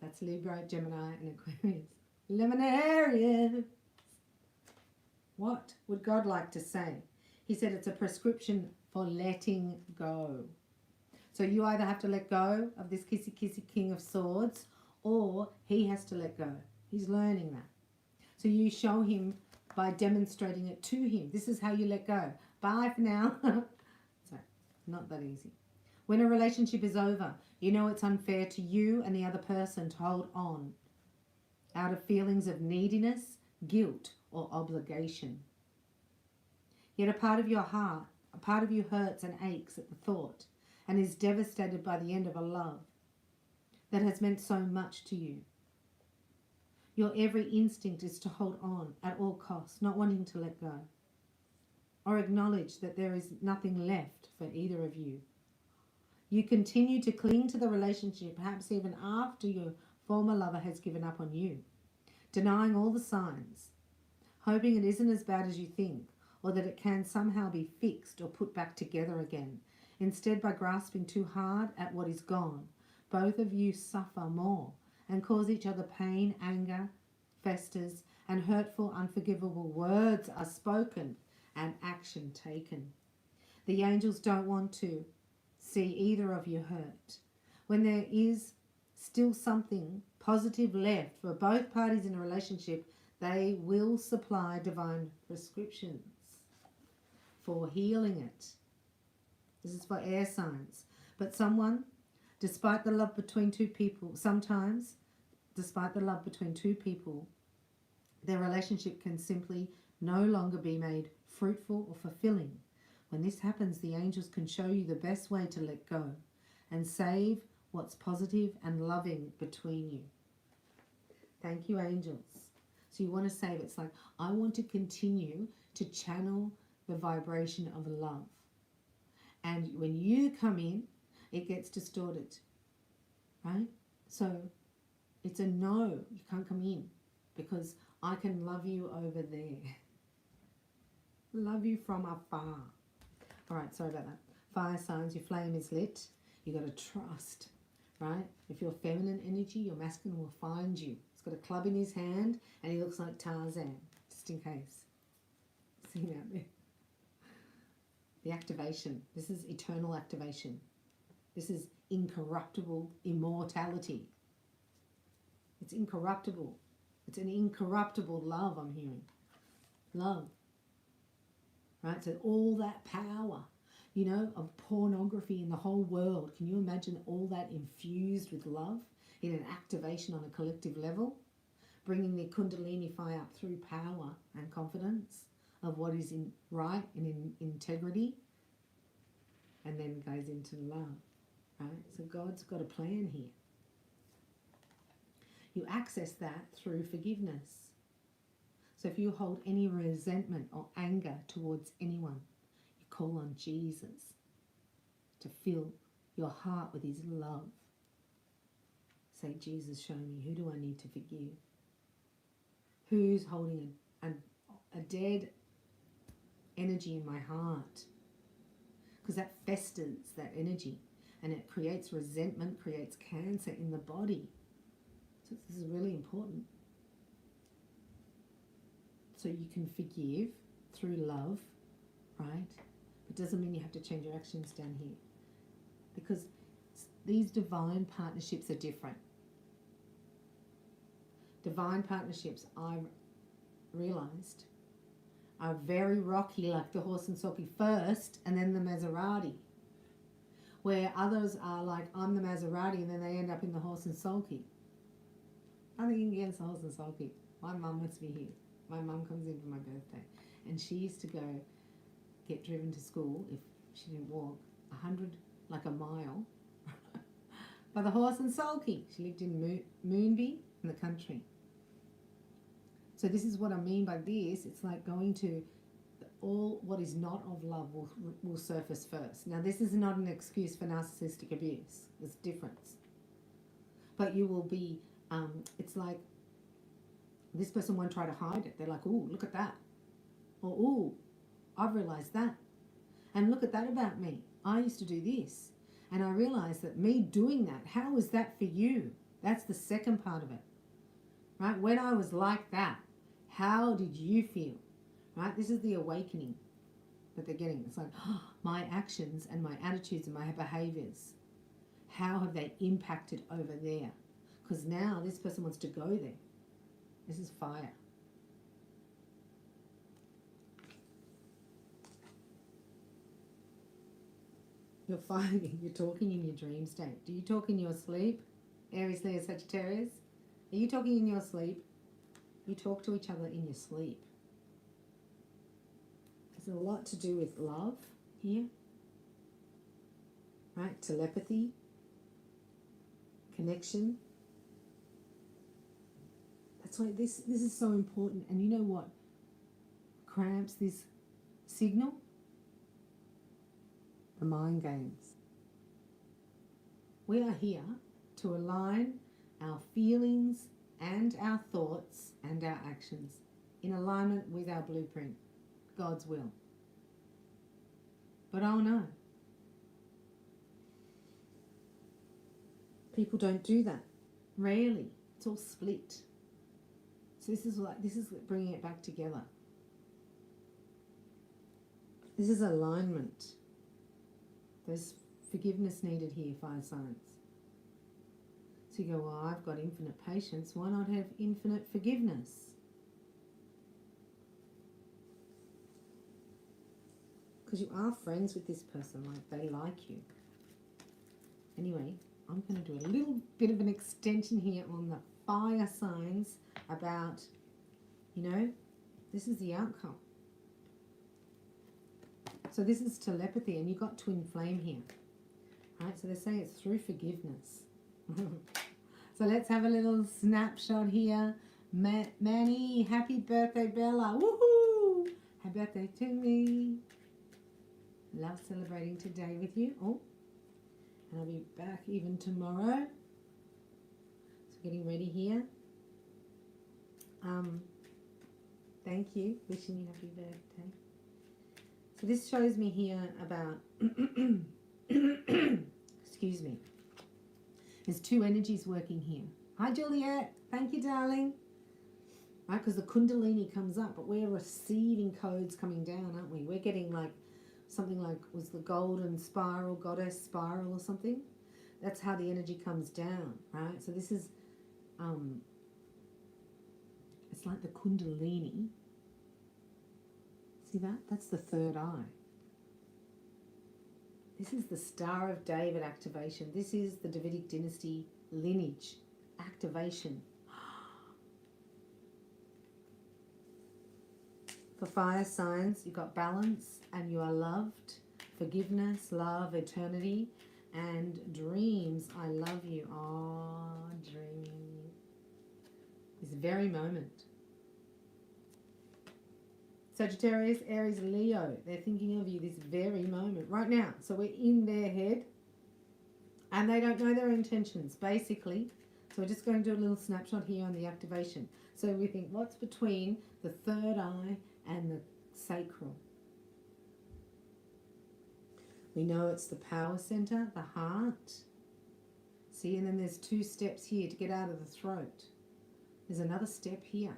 That's Libra, Gemini, and Aquarius. Lemonarius. What would God like to say? He said it's a prescription for letting go. So you either have to let go of this kissy kissy King of Swords, or he has to let go. He's learning that. So you show him by demonstrating it to him. This is how you let go. Bye for now. So Not that easy. When a relationship is over, you know it's unfair to you and the other person to hold on out of feelings of neediness, guilt, or obligation. Yet a part of your heart, a part of you hurts and aches at the thought and is devastated by the end of a love that has meant so much to you. Your every instinct is to hold on at all costs, not wanting to let go, or acknowledge that there is nothing left for either of you. You continue to cling to the relationship, perhaps even after your former lover has given up on you, denying all the signs, hoping it isn't as bad as you think, or that it can somehow be fixed or put back together again. Instead, by grasping too hard at what is gone, both of you suffer more and cause each other pain, anger festers, and hurtful, unforgivable words are spoken and action taken. The angels don't want to see either of you hurt. When there is still something positive left for both parties in a relationship, they will supply divine prescriptions for healing it. This is for air signs. But sometimes, despite the love between two people, their relationship can simply no longer be made fruitful or fulfilling. When this happens, the angels can show you the best way to let go and save what's positive and loving between you. Thank you, angels. So you want to save. It's like, I want to continue to channel the vibration of love. And when you come in, it gets distorted, right? So it's a no, you can't come in because I can love you over there. Love you from afar. All right, sorry about that. Fire signs, your flame is lit. You got to trust, right? If you're feminine energy, your masculine will find you. He's got a club in his hand and he looks like Tarzan, just in case. See him out there. The activation. This is eternal activation. This is incorruptible immortality. It's incorruptible. It's an incorruptible love I'm hearing. Love. Right? So all that power, you know, of pornography in the whole world. Can you imagine all that infused with love in an activation on a collective level? Bringing the Kundalini fire up through power and confidence of what is in right and in integrity, and then goes into love, right? So God's got a plan here. You access that through forgiveness. So if you hold any resentment or anger towards anyone, you call on Jesus to fill your heart with his love. Say, Jesus, show me, who do I need to forgive? Who's holding a dead energy in my heart? Because that festers, that energy, and it creates resentment, creates cancer in the body. So this is really important. So you can forgive through love, right? It doesn't mean you have to change your actions down here, because these divine partnerships are different. Divine partnerships, I've realized, are very rocky, like the horse and sulky first and then the Maserati. Where others are like, I'm the Maserati, and then they end up in the horse and sulky. Nothing against the horse and sulky. My mum wants me here. My mum comes in for my birthday, and she used to go get driven to school, if she didn't walk, 100, like a mile, by the horse and sulky. She lived in Moonby in the country. So this is what I mean by this. It's like going to all what is not of love will surface first. Now, this is not an excuse for narcissistic abuse. There's a difference. But you will be, it's like this person won't try to hide it. They're like, ooh, look at that. Or, ooh, I've realized that. And look at that about me. I used to do this. And I realized that me doing that, how was that for you? That's the second part of it. Right? When I was like that, how did you feel? Right? This is the awakening that they're getting. It's like, oh, my actions and my attitudes and my behaviors, how have they impacted over there? Because now this person wants to go there. This is fire. You're finding you're talking in your dream state. Do you talk in your sleep? Aries, Leo, Sagittarius? Are you talking in your sleep? You talk to each other in your sleep. There's a lot to do with love here. Right? Telepathy. Connection. That's why this is so important. And you know what cramps this signal? The mind games. We are here to align our feelings and our thoughts and our actions in alignment with our blueprint, God's will. But oh no, people don't do that. Rarely. It's all split. So this is bringing it back together. This is alignment. There's forgiveness needed here, fire signs. So you go, well, I've got infinite patience. Why not have infinite forgiveness? Because you are friends with this person, like they like you. Anyway, I'm going to do a little bit of an extension here on the fire signs about, you know, this is the outcome. So this is telepathy, and you've got twin flame here. Right, so they're saying it's through forgiveness. So let's have a little snapshot here. Manny, happy birthday, Bella. Woohoo! Happy birthday to me. Love celebrating today with you. Oh, and I'll be back even tomorrow. So getting ready here. Thank you. Wishing you happy birthday. So this shows me here about, excuse me, there's two energies working here. Hi Juliet, thank you darling. Right, because the Kundalini comes up, but we're receiving codes coming down, aren't we? We're getting like, something like, was the golden spiral, goddess spiral or something? That's how the energy comes down, right? So this is, it's like the Kundalini. See that? That's the third eye. This is the Star of David activation. This is the Davidic dynasty lineage activation. For fire signs, you've got balance and you are loved. Forgiveness, love, eternity, and dreams. I love you. Oh, dreaming. This very moment. Sagittarius, Aries, Leo, they're thinking of you this very moment, right now. So we're in their head and they don't know their intentions, basically. So we're just going to do a little snapshot here on the activation. So we think, what's between the third eye and the sacral? We know it's the power center, the heart. See, and then there's two steps here to get out of the throat. There's another step here.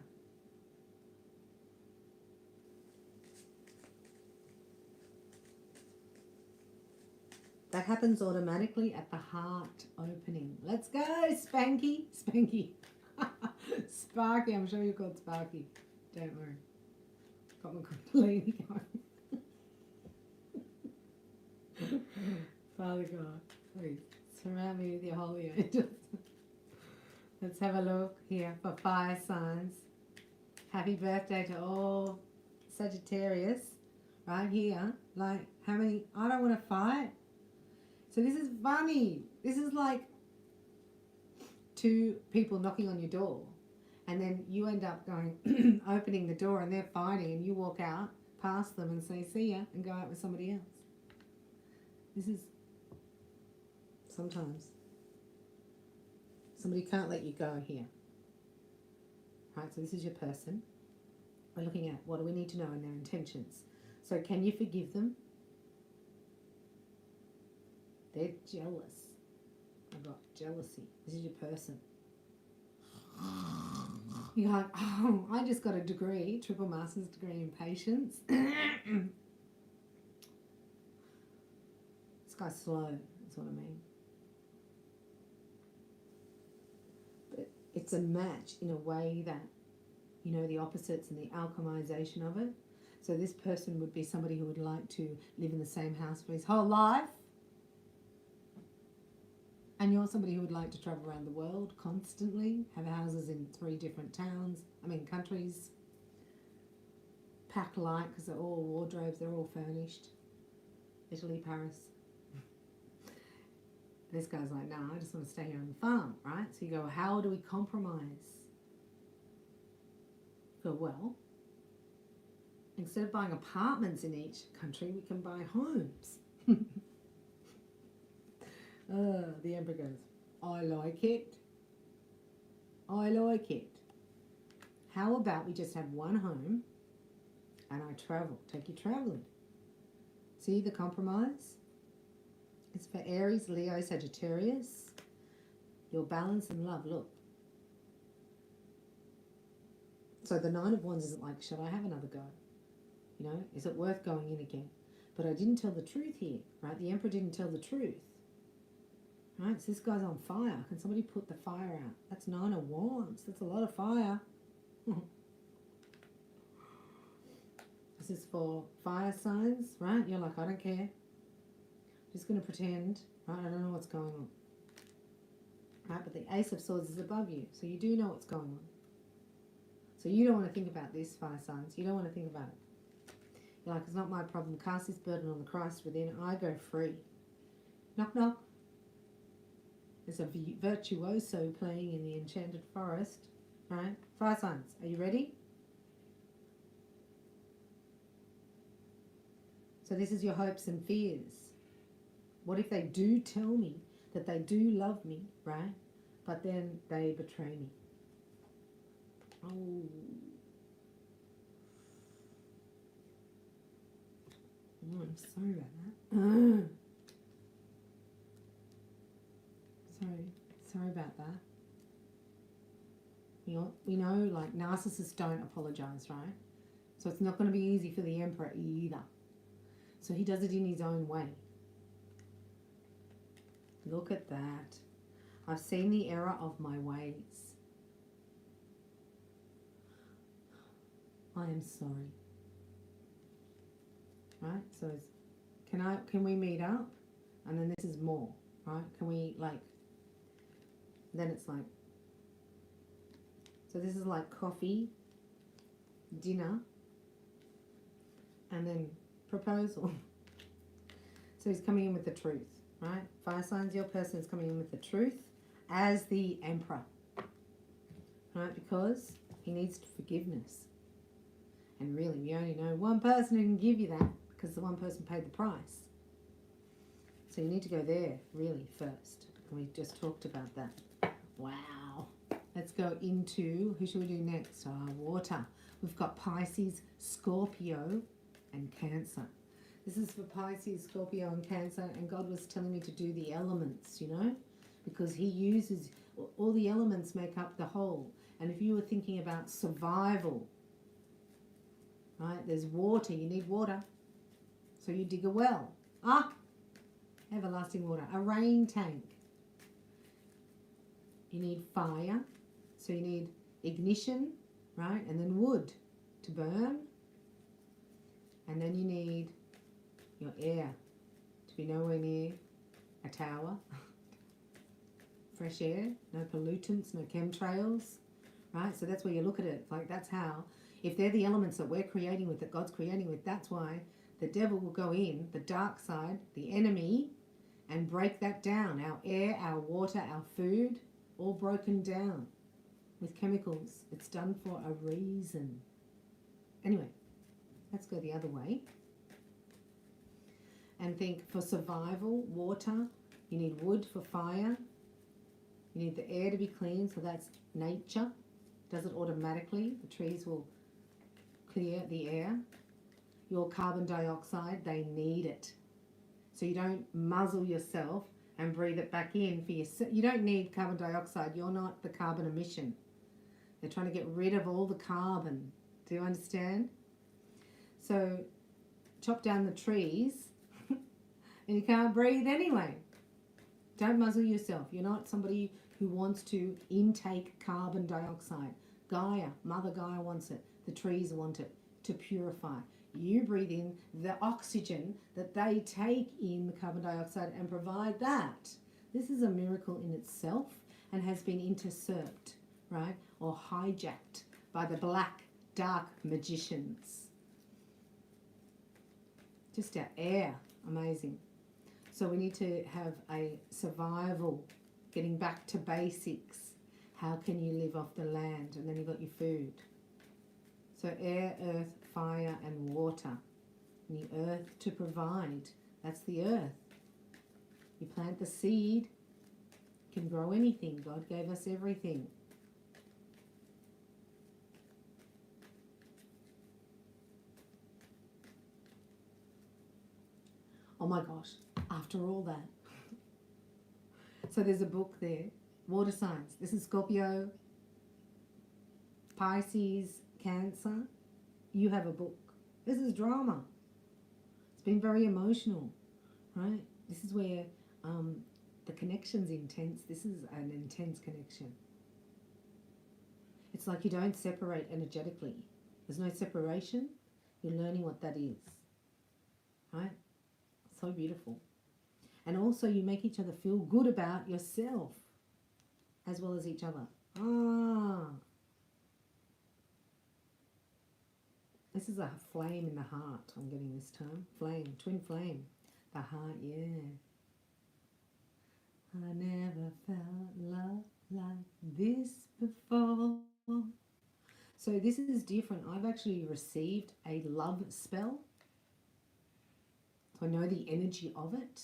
That happens automatically at the heart opening. Let's go, Spanky. Spanky. Sparky, I'm sure you're called Sparky. Don't worry. Got my Kundalini going. Father God, please surround me with your holy angels. Let's have a look here for fire signs. Happy birthday to all Sagittarius. Right here. Like, how many? I don't want to fight. So this is funny. This is like two people knocking on your door and then you end up going, opening the door and they're fighting and you walk out past them and say, see ya, and go out with somebody else. This is sometimes somebody can't let you go here. Right, so this is your person. We're looking at what do we need to know in their intentions. So can you forgive them? They're jealous. I've got jealousy. This is your person. You're like, oh, I just got a degree, triple master's degree in patience. This guy's slow, that's what I mean. But it's a match in a way that, you know, the opposites and the alchemization of it. So this person would be somebody who would like to live in the same house for his whole life. And you're somebody who would like to travel around the world constantly, have houses in 3 different countries, pack light because they're all wardrobes, they're all furnished. Italy, Paris. This guy's like, nah, I just want to stay here on the farm, right? So you go, how do we compromise? You go, well, instead of buying apartments in each country, we can buy homes. The Emperor goes, I like it. I like it. How about we just have one home and I travel? Take you traveling. See the compromise? It's for Aries, Leo, Sagittarius. Your balance and love. Look. So the Nine of Wands isn't like, should I have another go? You know, is it worth going in again? But I didn't tell the truth here, right? The Emperor didn't tell the truth. Right, so this guy's on fire. Can somebody put the fire out? That's 9 of Wands. That's a lot of fire. This is for fire signs, right? You're like, I don't care. Just going to pretend, right? I don't know what's going on. Right, but the Ace of Swords is above you, so you do know what's going on. So you don't want to think about this, fire signs. You don't want to think about it. You're like, it's not my problem. Cast this burden on the Christ within. I go free. Knock, knock. There's a virtuoso playing in the Enchanted Forest, right? Fire signs, are you ready? So this is your hopes and fears. What if they do tell me that they do love me, right? But then they betray me. Oh. I'm sorry about that. Sorry about that. We know like narcissists don't apologize, right? So it's not going to be easy for the Emperor either. So he does it in his own way. Look at that. I've seen the error of my ways. I am sorry. Right? So can we meet up? And then this is more, right? Can we then it's like, so this is like coffee, dinner, and then proposal. So he's coming in with the truth, right? Fire signs, your person is coming in with the truth as the Emperor, right? Because he needs forgiveness. And really, we only know one person who can give you that because the one person paid the price. So you need to go there, really, first. And we just talked about that. Wow. Let's go into, who should we do next? Water. We've got Pisces, Scorpio, and Cancer. This is for Pisces, Scorpio, and Cancer, and God was telling me to do the elements, you know, because he uses, all the elements make up the whole. And if you were thinking about survival, right, there's water, you need water. So you dig a well. Everlasting water. A rain tank. You need fire, so you need ignition, right? And then wood to burn. And then you need your air to be nowhere near a tower. Fresh air, no pollutants, no chemtrails, right? So that's where you look at it. Like that's how, if they're the elements that we're creating with, that God's creating with, that's why the devil will go in, the dark side, the enemy, and break that down. Our air, our water, our food, all broken down with chemicals. It's done for a reason. Anyway, let's go the other way. And think for survival, water, you need wood for fire. You need the air to be clean, so that's nature. Does it automatically. The trees will clear the air. Your carbon dioxide, they need it. So you don't muzzle yourself and breathe it back in for yourself. You don't need carbon dioxide. You're not the carbon emission. They're trying to get rid of all the carbon. Do you understand? So chop down the trees and you can't breathe anyway. Don't muzzle yourself. You're not somebody who wants to intake carbon dioxide. Gaia, Mother Gaia wants it. The trees want it to purify. You breathe in the oxygen that they take in the carbon dioxide and provide that. This is a miracle in itself and has been usurped, right, or hijacked by the black, dark magicians. Just our air, amazing. So we need to have a survival, getting back to basics. How can you live off the land? And then you got your food. So air, earth, fire, and water. And the earth to provide. That's the earth. You plant the seed, it can grow anything. God gave us everything. Oh my gosh, after all that. So there's a book there, water signs. This is Scorpio, Pisces, Cancer. You have a book. This is drama. It's been very emotional, right? This is where the connection's intense. This is an intense connection. It's like you don't separate energetically. There's no separation. You're learning what that is, right? So beautiful. And also you make each other feel good about yourself as well as each other. This is a flame in the heart. I'm getting this term. Flame, twin flame. The heart, yeah. I never felt love like this before. So this is different. I've actually received a love spell. I know the energy of it,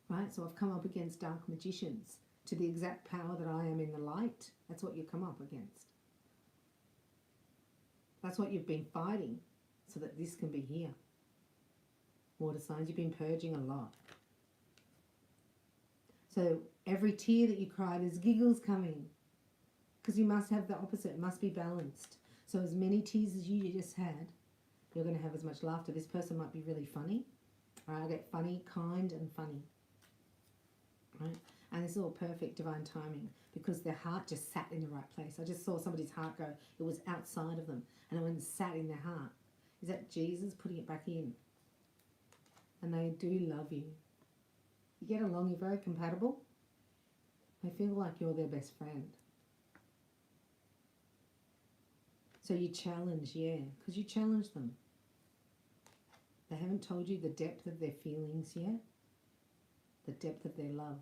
right? So I've come up against dark magicians to the exact power that I am in the light. That's what you come up against. That's what you've been fighting so that this can be here. Water signs, you've been purging a lot. So every tear that you cry, there's giggles coming because you must have the opposite. It must be balanced. So as many tears as you just had, you're going to have as much laughter. This person might be really funny. I get funny, kind, and funny. Right? And this is all perfect divine timing because their heart just sat in the right place. I just saw somebody's heart go. It was outside of them. And it went and sat in their heart. Is that Jesus putting it back in? And they do love you. You get along. You're very compatible. They feel like you're their best friend. So you challenge, yeah, because you challenge them. They haven't told you the depth of their feelings yet, the depth of their love.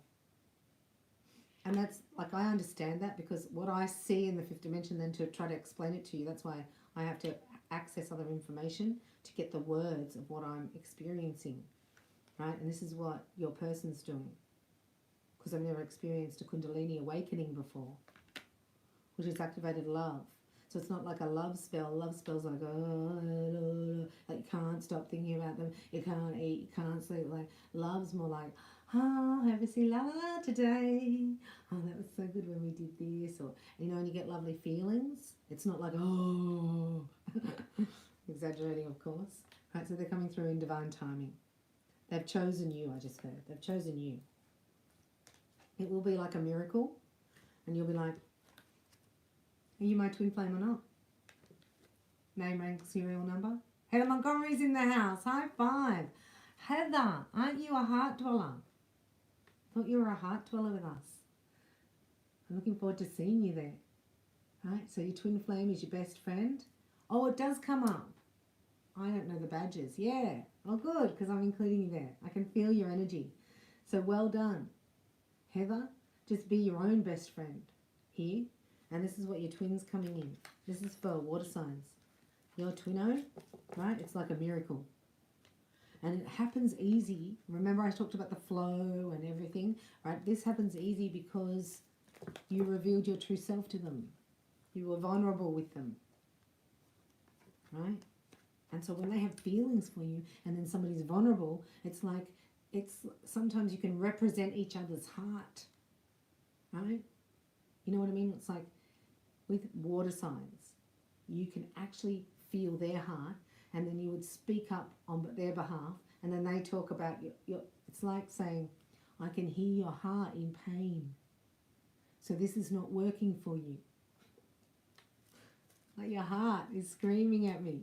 And that's, like, I understand that because what I see in the fifth dimension, then to try to explain it to you, that's why I have to access other information to get the words of what I'm experiencing, right? And this is what your person's doing because I've never experienced a Kundalini awakening before, which has activated love. So it's not like a love spell. Love spells like, oh, like you can't stop thinking about them. You can't eat, you can't sleep. Like love's more like, oh, have you seen love today? Oh, that was so good when we did this. Or, you know, when you get lovely feelings, it's not like, oh, exaggerating, of course. Right, so they're coming through in divine timing. They've chosen you, I just heard. They've chosen you. It will be like a miracle. And you'll be like, are you my twin flame or not? Name, rank, serial number. Heather Montgomery's in the house. High five. Heather, aren't you a heart dweller? Thought you were a heart dweller with us. I'm looking forward to seeing you there. Right, so your twin flame is your best friend. Oh, it does come up. I don't know the badges. Yeah. Oh, good, because I'm including you there. I can feel your energy. So well done. Heather, just be your own best friend here. And this is what your twin's coming in. This is for water signs. Your twinno, right? It's like a miracle. And it happens easy. Remember I talked about the flow and everything, right? This happens easy because you revealed your true self to them. You were vulnerable with them, right? And so when they have feelings for you and then somebody's vulnerable, it's like, sometimes you can represent each other's heart, right? You know what I mean? It's like with water signs, you can actually feel their heart and then you would speak up on their behalf and then they talk about your it's like saying, I can hear your heart in pain. So this is not working for you. Like your heart is screaming at me.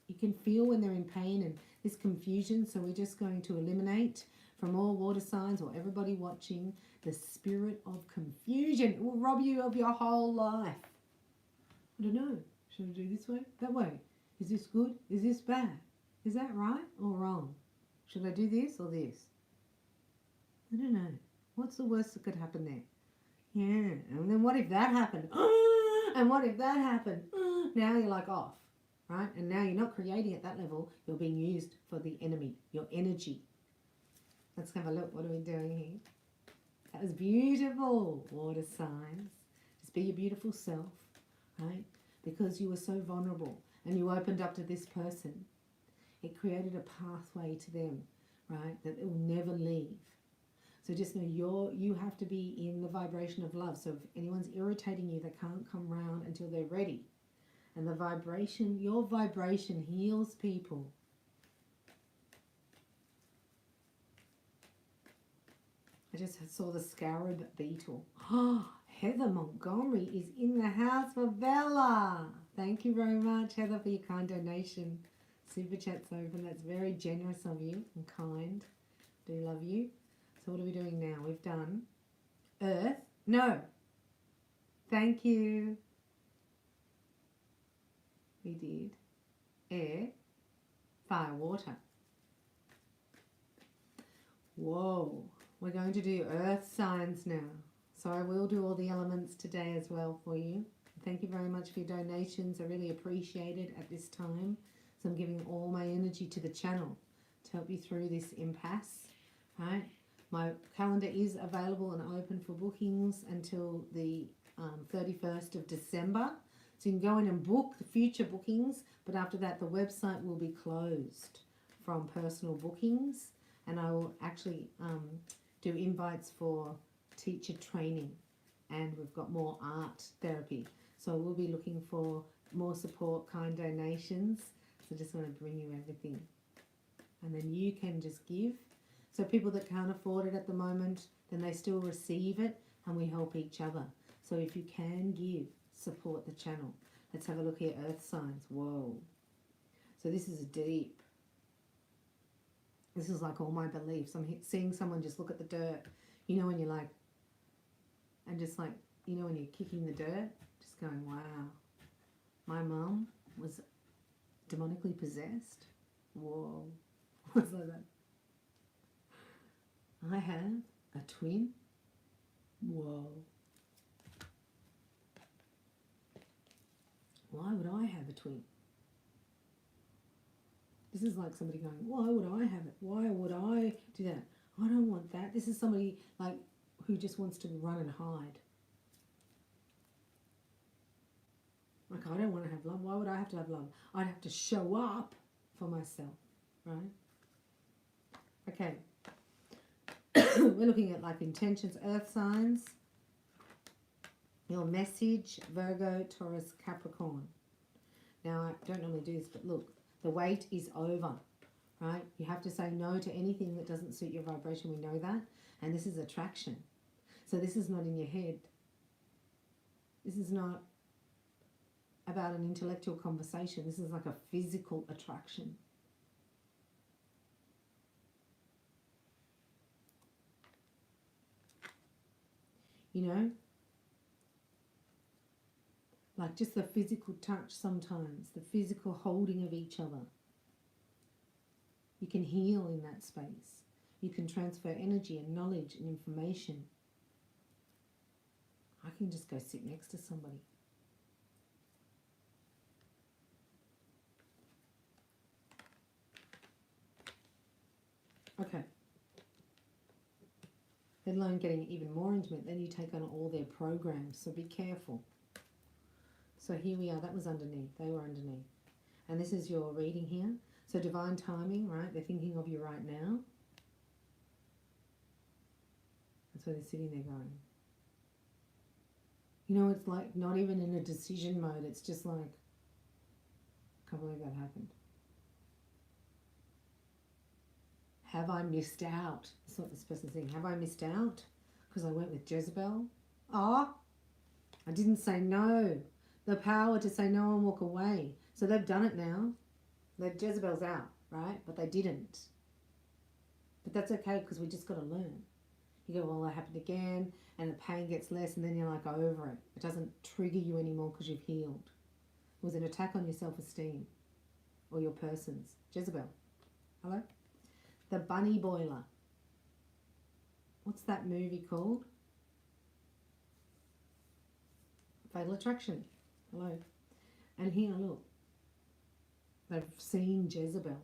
You can feel when they're in pain and this confusion, so we're just going to eliminate from all water signs or everybody watching, the spirit of confusion will rob you of your whole life. I don't know. Should I do this way? That way? Is this good? Is this bad? Is that right or wrong? Should I do this or this? I don't know. What's the worst that could happen there? Yeah. And then what if that happened? And what if that happened? Now you're like off, right? And now you're not creating at that level. You're being used for the enemy, your energy. Let's have a look. What are we doing here? That was beautiful, water signs. Just be your beautiful self, right? Because you were so vulnerable and you opened up to this person, it created a pathway to them, right? That it will never leave. So just know you have to be in the vibration of love. So if anyone's irritating you, they can't come round until they're ready. And the vibration, your vibration heals people. I just saw the scarab beetle. Oh, Heather Montgomery is in the house for Bella. Thank you very much, Heather, for your kind donation. Super chat's open. That's very generous of you and kind. Do love you. So what are we doing now? We've done earth. No. Thank you. We did air, fire, water. Whoa. We're going to do earth signs now. So I will do all the elements today as well for you. Thank you very much for your donations. I really appreciate it at this time. So I'm giving all my energy to the channel to help you through this impasse, right? My calendar is available and open for bookings until the 31st of December. So you can go in and book the future bookings, but after that the website will be closed from personal bookings, and I will actually do invites for teacher training, and we've got more art therapy. So we'll be looking for more support, kind donations. So just want to bring you everything. And then you can just give. So people that can't afford it at the moment, then they still receive it and we help each other. So if you can give, support the channel. Let's have a look here, earth signs. Whoa. So this is deep. This is like all my beliefs. I'm seeing someone just look at the dirt. You know when you're like, and just like, you know when you're kicking the dirt, just going, wow. My mum was demonically possessed. Whoa. What's like that? I have a twin. Whoa. Why would I have a twin? This is like somebody going, why would I have it? Why would I do that? I don't want that. This is somebody like who just wants to run and hide. Like, I don't want to have love. Why would I have to have love? I'd have to show up for myself, right? Okay. We're looking at like intentions, earth signs. Your message, Virgo, Taurus, Capricorn. Now, I don't normally do this, but look, the wait is over, right? You have to say no to anything that doesn't suit your vibration. We know that. And this is attraction. So this is not in your head. This is not about an intellectual conversation. This is like a physical attraction. You know? Like just the physical touch sometimes, the physical holding of each other. You can heal in that space. You can transfer energy and knowledge and information. I can just go sit next to somebody. Okay. Let alone getting even more intimate, then you take on all their programs, so be careful. So here we are, that was underneath, they were underneath. And this is your reading here. So divine timing, right? They're thinking of you right now. That's why they're sitting there going. You know, it's like not even in a decision mode. It's just like, I can't believe that happened. Have I missed out? That's what this person's saying. Have I missed out? Because I went with Jezebel? Ah, I didn't say no. The power to say no and walk away. So they've done it now. Jezebel's out, right? But they didn't. But that's okay, because we just got to learn. You go, well, that happened again, and the pain gets less, and then you're like over it. It doesn't trigger you anymore because you've healed. It was an attack on your self-esteem or your person's. Jezebel. Hello? The bunny boiler. What's that movie called? Fatal Attraction. Hello. And here, look. They've seen Jezebel.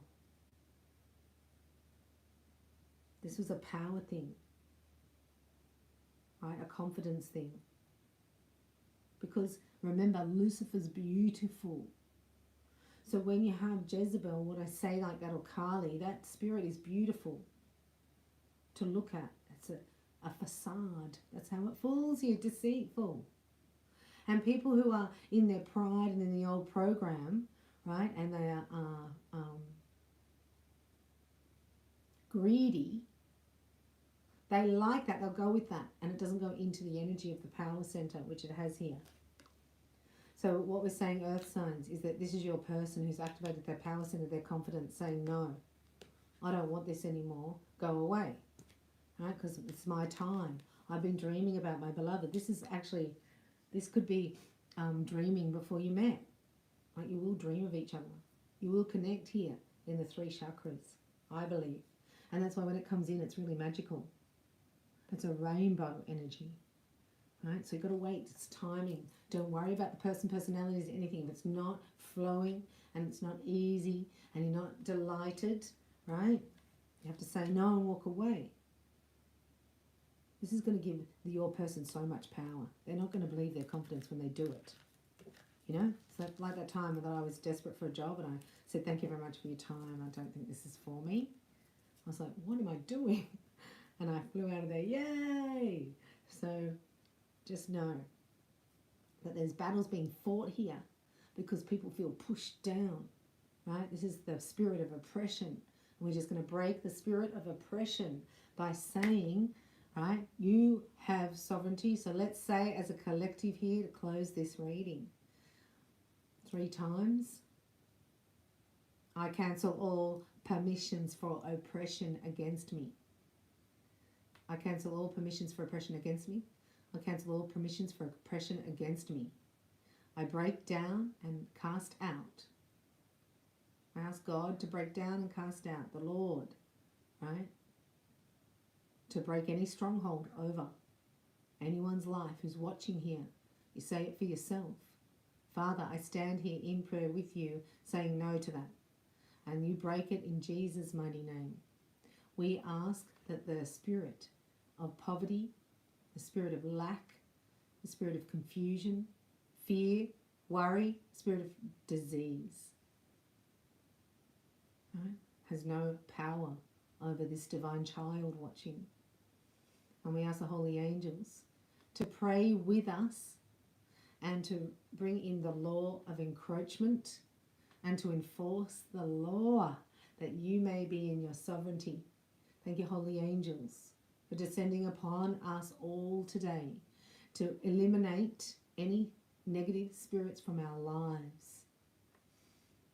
This was a power thing. Right? A confidence thing. Because remember, Lucifer's beautiful. So when you have Jezebel, what I say like that, or Kali, that spirit is beautiful to look at. It's a facade. That's how it fools you, deceitful. And people who are in their pride and in the old program, right, and they are greedy, they like that, they'll go with that, and it doesn't go into the energy of the power center, which it has here. So what we're saying, earth signs, is that this is your person who's activated their power center, their confidence, saying, no, I don't want this anymore, go away, right? Because it's my time. I've been dreaming about my beloved. This is actually, this could be dreaming before you met. Right? You will dream of each other. You will connect here in the 3 chakras, I believe. And that's why when it comes in, it's really magical. It's a rainbow energy. Right? So you've got to wait. It's timing. Don't worry about the personalities, anything. If it's not flowing and it's not easy and you're not delighted, right? You have to say no and walk away. This is going to give your person so much power. They're not going to believe their confidence when they do it. You know? So like that time that I was desperate for a job and I said, thank you very much for your time. I don't think this is for me. I was like, what am I doing? And I flew out of there. Yay! So just know that there's battles being fought here because people feel pushed down, right? This is the spirit of oppression. And we're just going to break the spirit of oppression by saying, right, you have sovereignty. So let's say as a collective here to close this reading 3 times. I cancel all permissions for oppression against me. I cancel all permissions for oppression against me. I cancel all permissions for oppression against me. I break down and cast out. I ask God to break down and cast out, the Lord, right? To break any stronghold over anyone's life who's watching here. You say it for yourself. Father, I stand here in prayer with you saying no to that. And you break it in Jesus' mighty name. We ask that the spirit of poverty, the spirit of lack, the spirit of confusion, fear, worry, spirit of disease, right, has no power over this divine child watching. And we ask the holy angels to pray with us and to bring in the law of encroachment and to enforce the law that you may be in your sovereignty. Thank you, holy angels, for descending upon us all today to eliminate any negative spirits from our lives,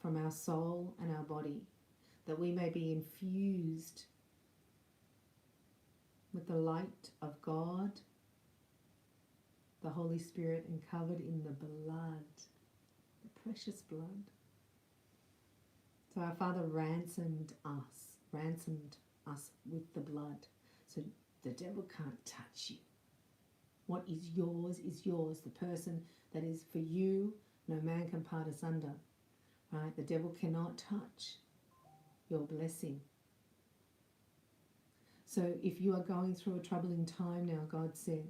from our soul and our body, that we may be infused with the light of God, the Holy Spirit, and covered in the blood, the precious blood. So our Father ransomed us with the blood. So the devil can't touch you. What is yours is yours. The person that is for you, no man can part asunder. Right? The devil cannot touch your blessing. So if you are going through a troubling time now, God said,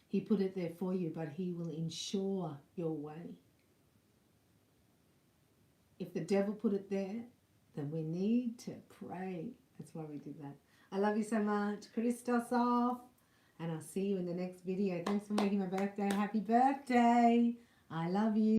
He put it there for you, but He will ensure your way. If the devil put it there, then we need to pray. That's why we did that. I love you so much. Christos off. And I'll see you in the next video. Thanks for making my birthday a happy birthday. I love you.